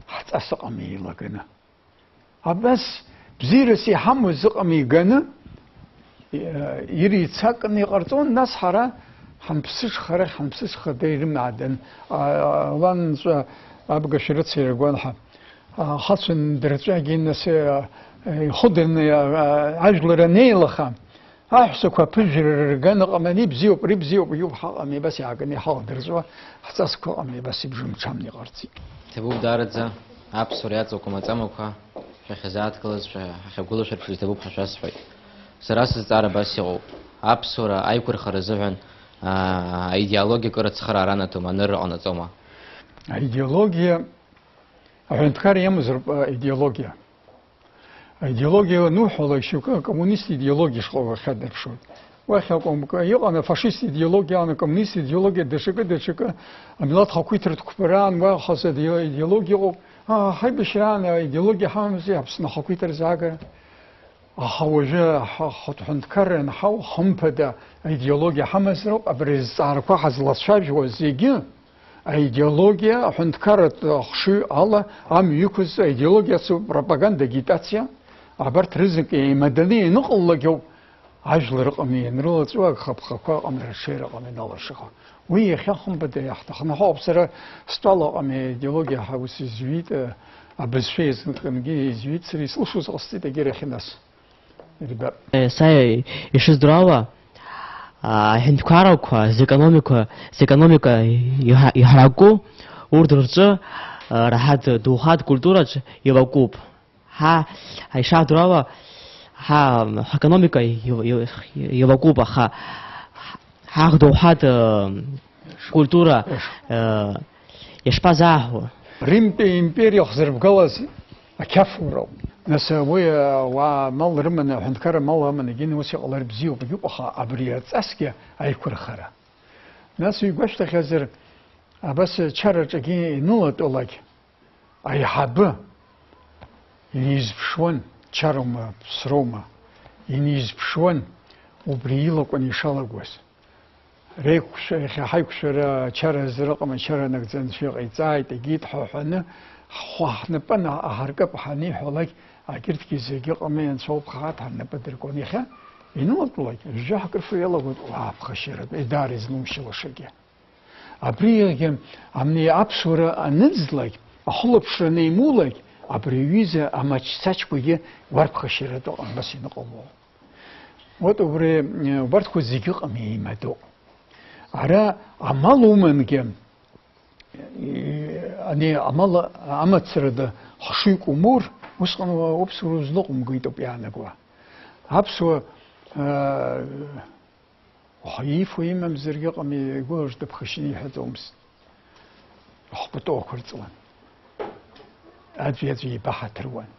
حتى أسقمي لقنا أبس بزيرسي حمو زقمي جنا يري تسكني قرطون ناس حرا حنبسش خرا حنبسش خدير معدن وان أبقى شرط سيرجون حب خاصن درجة جينس خدن عجل رني لخام أحسك وبجر جنا قمني بزيو بريبزيو بيوب حقمي بس يعجني حال درجة حتى أسكو قمي بس بجم شامني قرطي تبوب دارتزا أبصريات وكما تموكها خزات كلاس خبقولو شرفي تبوب حشاس في سراس الزارة بس يغو أبصرة أيكور خرزوهن إيديولوجيا كرة خرارانة توما نرعنا توما إيديولوجيا عندكار يمزر إيديولوجيا نوح الله يشوك كومونيست إيديولوجيا شغل خدر شو وخلقهم يقنا فاشيست إيديولوجيا أنا كومونيست إيديولوجيا دشكة أملاط خاكويتر تكبران وخاص إيديولوجيا هاي بشران إيديولوجيا حامزي بس نخاكويتر زاجر أخوجا خط عندكار نحو خمبدا إيديولوجيا حامزرو أبرز عاركوا حزلات شاج وزيجين إيديولوجيا عندكار خشوا الله عم يكوز إيديولوجيا سو بروباغندا جيتاتيا абарҭ рызк еимаданы иныҟаллагьоу ажәлар ыҟами ианрылаҵуа агхаԥхақәа ыҟами рҽеира ыҟами наларшыха. Уи иахьахымбада иаҳҭахны ҳауп сара стәала ыҟами идеологиа ус изҩит абызшәа иазкынгьы изҩит сара ислышоз ҟасҵеит егьирахь нас. Ребят. Са ишыздырауа аҳәынҭқаррақәа зекономика иҳараку урҭ рҿы раҳаҭ духаҭ культураҿ илакуп. Ишаҳдырауа ҳекономика илакуп, аха ҳдухаҭ культура иашԥазааҳуа. Римтәи империа хзырбгалаз ақьафуроуп. Нас уи мал рыманы аҳәынҭқарра мал аманы егьины ус иҟалар бзиоуп егьуп, аха абри аҵасгьы аиқәырхара. Нас уигәашәҭахьазар абас чараҿагьы инылатәалак аиҳабы инизԥшуан, чароума ԥсроума, инизԥшуан убри илакәын ишалагоз. Ҳаиқәшәара чара зырҟам ачара нагӡаны шәиҟаиҵааит, егьит ҳәаны ҳнапы аҳаркып ҳаниҳәалак агьырҭгьы зегьы ыҟами анцәа ԥхаат ҳнапы дыркуан. Иахьа инылатәалак жәа ҳкырфо иалагоит ԥхашьаратә еидара излумшьылашагьы. Абригьы амни аԥсуара аныӡлак, ахылаԥшра неимулак, абри аҩыза амаҷ-саҷқәагьы уарԥхашьаратәы ыҟан, бас иныҟало. Убарҭқәа зегьы ыҟами еимадоу. Ара амал умангьы амал амацарада ҳшыҩкәымур, усҟан аԥсуара узлыҟәымгеит ауп иаанагауа. Аԥсуа иифо имамзаргьы ыҟами, игәылаҿ дыԥхашьаны иҳәаӡомызт. Ҳпатуақәа рҵуан. Аӡәи еибаҳаҭыруан.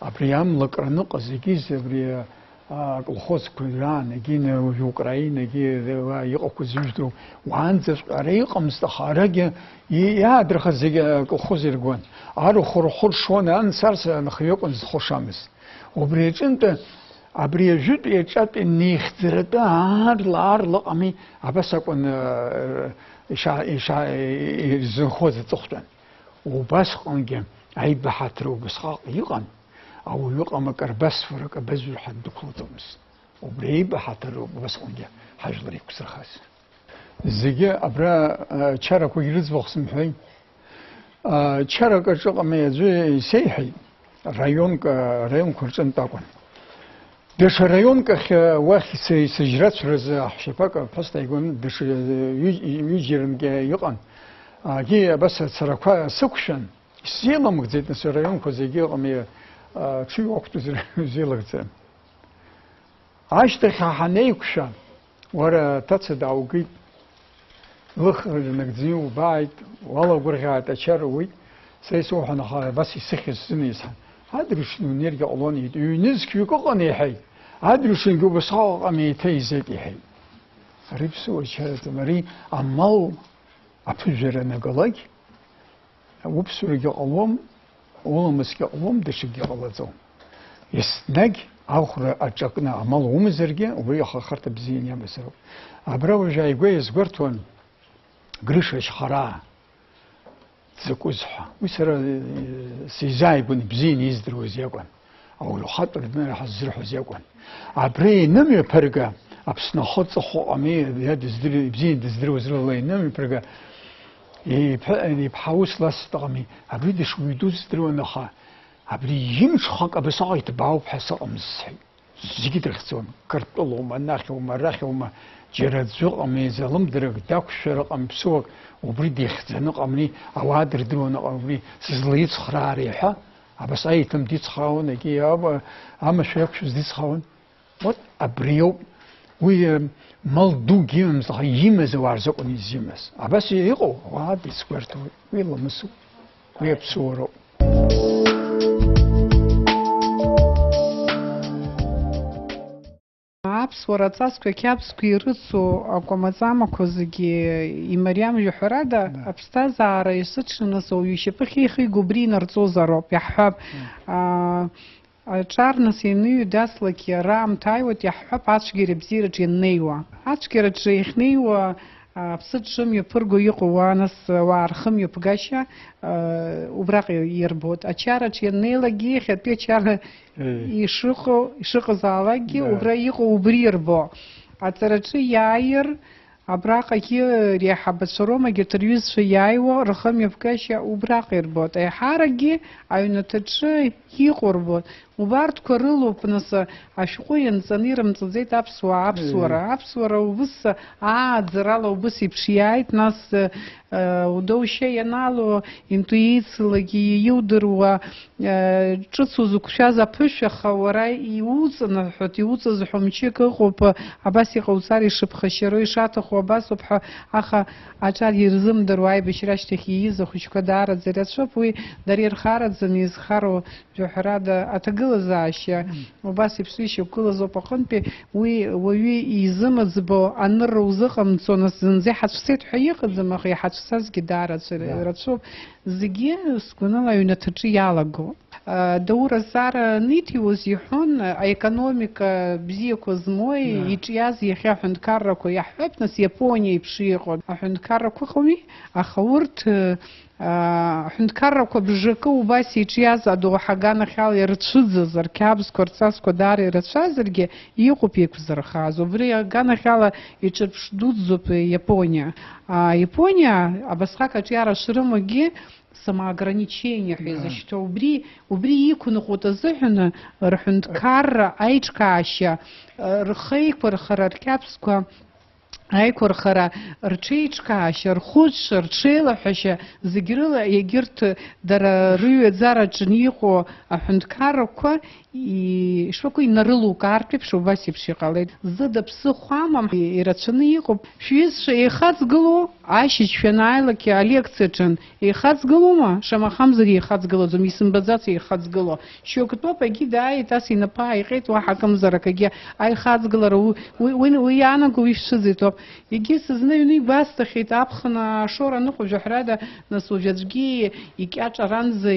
Абри амлакра ныҟаз егьыз абри колхозқәа раан, егьины Украина, иҟақәа зыжәдоу уаанӡаҵәҟьа ара иҟамызт, аха арагьы иаадырхаз зегьы аколхоз иргуан. Арахә рхәы ршуан, анцарса анхаҩы акәын зхәашамыз. Убри аҿынтә абри ажәытәи аҿатәи неихьӡаратәы аарла ыҟами, абас акәын изынхоз аҵыхәтәан. Убасҟангьы аибаҳаҭра убасҟак иҟан. Ауаҩы ыҟамак арбасфарак абазҩы ҳәа дықәлаӡомызт. Убри аибаҳаҭра убасҟангьы ҳажәлар иқәзырхаз. Зегьы абра чарақәагьы рыӡбахә сымҳәеи. Чарак аҿы ыҟами аӡәы исеиҳәеит, раионқәа рҿынтә акәын. Даҽа раионк ахь уахь исыжьрацәараз ҳшьапак ԥҳәыс дааигон, даҽа ҩыџьарангьы иҟан. Агьи абас ацарақәа сықәшәан, исзеиламгӡеит, нас араионқәа зегьы ыҟами ҽыҩ уақәтәаз зеилагӡам. Ашьҭахь ҳанеиқәшәа, уара аҭаца дааугеит, лыхра нагӡаны убааит, уалагәырӷьааит, ачара уит, са исоуҳәан, аха абас исыхьыз сынеисҳәан. Адырҩаҽны унергьы ҟалон иҳәеит, ҩ-нызқьҩык ыҟан иҳәеит, адырҩаҽынгьы убасҟак ыҟами еиҭаизеит иҳәеит. Ари ԥсуа чараӡам, ари амал аԥыжәара анагалак, уԥсуарагьы ҟалом, уламысгьы ҟалом, даҽакгьы ҟалаӡом. Еснагь ахәра аҿакны амал умазаргьы, убри ахахарҭа бзианы иамазароуп. Абра уажәы ааигәа иазгәарҭуан Грыша Шьхараа дзакәыз ҳәа. Уи сара сизааигәан бзианы издыруаз иакәын. Ауаҩ хаҵәара днара ҳаззырҳәоз иакәын. Абри инымҩаԥырга, Аԥсны ахыҵахә ыҟами, бзианы дыздыруаз рыла инымҩаԥырга, иԥҳа ус ласит ыҟами, абри дышуаҩ ду здыруан, аха абри имҽхак абасҟак иҭбаауп ҳәа сыҟамыз сҳәеит. Зегьы дрыхьӡон, картәылоума, анахьоума, арахьоума, џьара аӡәы ыҟами, залымдарак дақәшәар ыҟами, ԥсуак, убри дихьӡаны ыҟамни, ауаа дырдыруан ыҟами, убри сызлаицхраари ҳәа, абас аиҭым дицхраауан, егьи амашәа иақәшәаз дицхраауан. Абриоуп. Уи мал дугьы имамызт, аха имаз ауаа рзыҟан изимаз. Абас иҟоу, ауаа дицгәарҭоит. Уи ламысуп, уи аԥсуароуп. Аԥсуара аҵасқәа қьабзқәа ирыцу акәамаҵамақәа зегьы имариамжьо ҳәарада, аԥсҭазаара ишыҽны нас ауаҩы ишьапы хихиго убри инарҵозароуп. Иаҳҳәап, аҿарнас ианыҩ даслак иара аамҭа аиуеит, иаҳҳәап ацәгьара абзиараҿы ианнеиуа. Ацәгьараҿы иахьнеиуа Аԥсыҽым иаԥырго иҟоу анас уаа рхым иаԥгашьа убраҟа ирбот. Ачараҿ ианнеилагьы иахьатәи ачара ишыҟазаалакгьы убра иҟоу убри ирбо. Аҵараҿы иааир абраҟагьы реиҳабацәа ромагьы рҩызцәа иааиуа рхым иаԥгашьа убраҟа ирбот. Аиҳаракгьы аҩнаҭаҿы иҟоу рбот. Убарҭқәа рылоуп нас ашәҟәы ианҵаны ирымҵаӡеит аԥсуара убыс ааӡарала убыс еиԥш иааит, нас удоушьа ианаало интуициалагьы иудыруа ҿыц узықәшәаз аԥышәаха уара иуҵанаҳәот, иуҵазҳәо мчык ыҟоуп, абас иҟауҵар ишыԥхашьаро ишаҭаху абасоуп ҳәа аха аҿар ирзымдыруа аибашьра ашьҭахь ииз ахәыҷқәа даараӡа ирацәоуп. Уи дара ирхараӡаны изхароу џьаҳәарада аҭагылазаашьа убас еиԥш ишьақәгылазоуп аҟынтәи уи уаҩы изымыӡбо анырра узыҟамҵо, нас зынӡа иҳацәцеит ҳәа иҟаӡам, аха иҳацәцазгьы даараӡа ирацәоуп. Зегьы сгәаныла аҩнаҭаҿы иалаго. Даура Зара ниҭиуаз иҳәон аекономика бзиақәа змои иҿиаз иахьа аҳәынҭқаррақәа иаҳҳәап, нас Иапониа еиԥш иҟоу аҳәынҭқаррақәа ыҟами, аха урҭ аҳәынҭқаррақәа бжакы убас иҿиаз адоуҳа аганахьала ирцәыӡыз рқьабзқәа рҵасқәа даара ирацәазаргьы иҟоуп еиқәзырхаз. Убри аганахьала иҿырԥш дуӡӡоуп Иапониа. Япониа абасҟак аҿиара шрымагьы самоограничение ҳәа изышьҭоу убри иқәныҟәоит азыҳәан рҳәынҭқарра аиҿкаашьа рхеиқәырхара рқьабзқәа аиқәырхара рҽеиҿкаашьа рхәыцша рҽеилаҳәашьа зегь рыла егьырҭ дара рыҩаӡараҿы иҟоу аҳәынҭқаррақәа ишԥакәу инарылукаартә еиԥш убас еиԥш иҟалеит. Зыда ԥсыхәа амам, ирацәаны иҟоуп. Шәҩызцәа еихаҵгыло ашьыжь шәанааилак алекциаҿын еихаҵгылома? Шамахамзар еихаҵгылаӡом, исымбаӡац еихаҵгыло. Шьоуктәоуп агьи дааит, ас инапы ааиҟьеит, уаҳа акымзарак агьи аихаҵгылара уи иаанаго ишәцәыӡитоуп. Егьи сызны ҩны игәасҭахьеит аԥхын ашора аныҟоу џьаҳәарада, нас уажә аӡәгьы икьаҿ аранӡа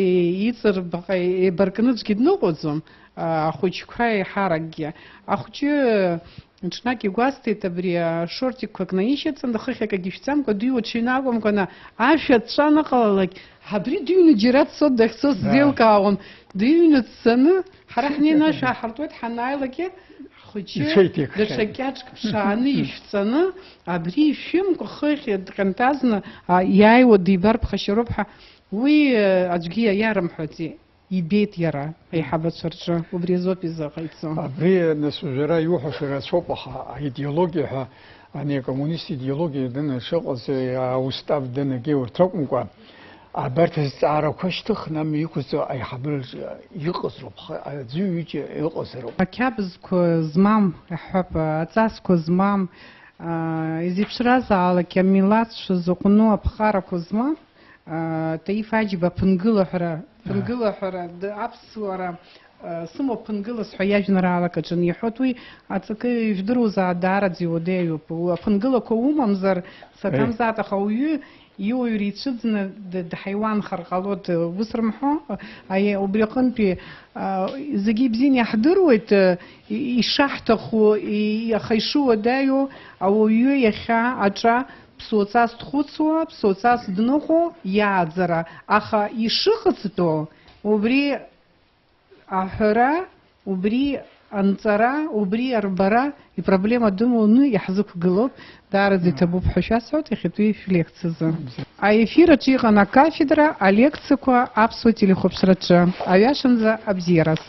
иҵырбаҟа еибаркны аӡәгьы дныҟәаӡом. Ахәыҷқәа еиҳаракгьы. Ахәҷы ҽнак игәасҭеит абри ашортикқәак наишьаҵан, хыхьакагьы ишәҵамкәа дыҩуа дшыҩнагомкәа ашәа дҵәа аныҟалалак, абри дыҩны џьара дцо дахьцо сзеилкаауам. Дыҩны дцаны ҳара ҳнеины ашәа ааҳартуеит, ҳанааилакгьы ҳхәыҷы даҽа кьаҿк ԥшааны ишәҵаны, абри ишәымкәа хыхь дҟьантазны иааиуа дибар ԥхашьароуп ҳәа уи аӡәгьы иарымҳәаӡеит. Ибеит иара аиҳабацәа рҿы, убри азоуп изыҟаиҵо. Абри нас уажәра иуҳәаша рацәоуп, аха аидеологиа ҳәа ани акоммунист идеологиа даны шыҟаз устав данагьы урҭ ракәымкәа абарҭ азҵаарақәа шьҭыхны амҩа иқәызҵо аиҳабыраҿы иҟазароуп, аӡәы ҩыџьа ыҟазароуп. Ақьабзқәа змам аҳәап, аҵасқәа змам, изеиԥшразаалак амилаҭцәа зыҟәну аԥхарақәа змам Таиф Аџьба ԥынгылаҳәара аԥсуара сымоуп ԥынгылас ҳәа иажәеинраалак аҿы иҳәоит. Уи аҵакы ижәдыруазаап даараӡа иуадаҩуп. Аԥынгылақәа умамзар саҭамзаат, аха ауаҩы иуаҩра ицәыӡны дҳаиуанхар ҟалоит ус рымҳәо. Убри аҟынтәи зегьы ибзианы иаҳдыруеит ишаҳҭаху, аха ишуадаҩу ауаҩы иахьа аҿа ԥсуаҵас дхәыцуа, ԥсуаҵас дныҟәо иааӡара, аха ишыҟаҵатәу убри аҳәара, убри анҵара, убри арбара ипроблема дымоуны иаҳзықәгылоуп. Даараӡа иҭабуп ҳәа шәасҳәоит иахьатәи шәлекциазы. Аефираҿы иҟан акафедра, алекциақәа аԥсуа телехәаԥшраҿы. Аҩашанӡа абзиарас.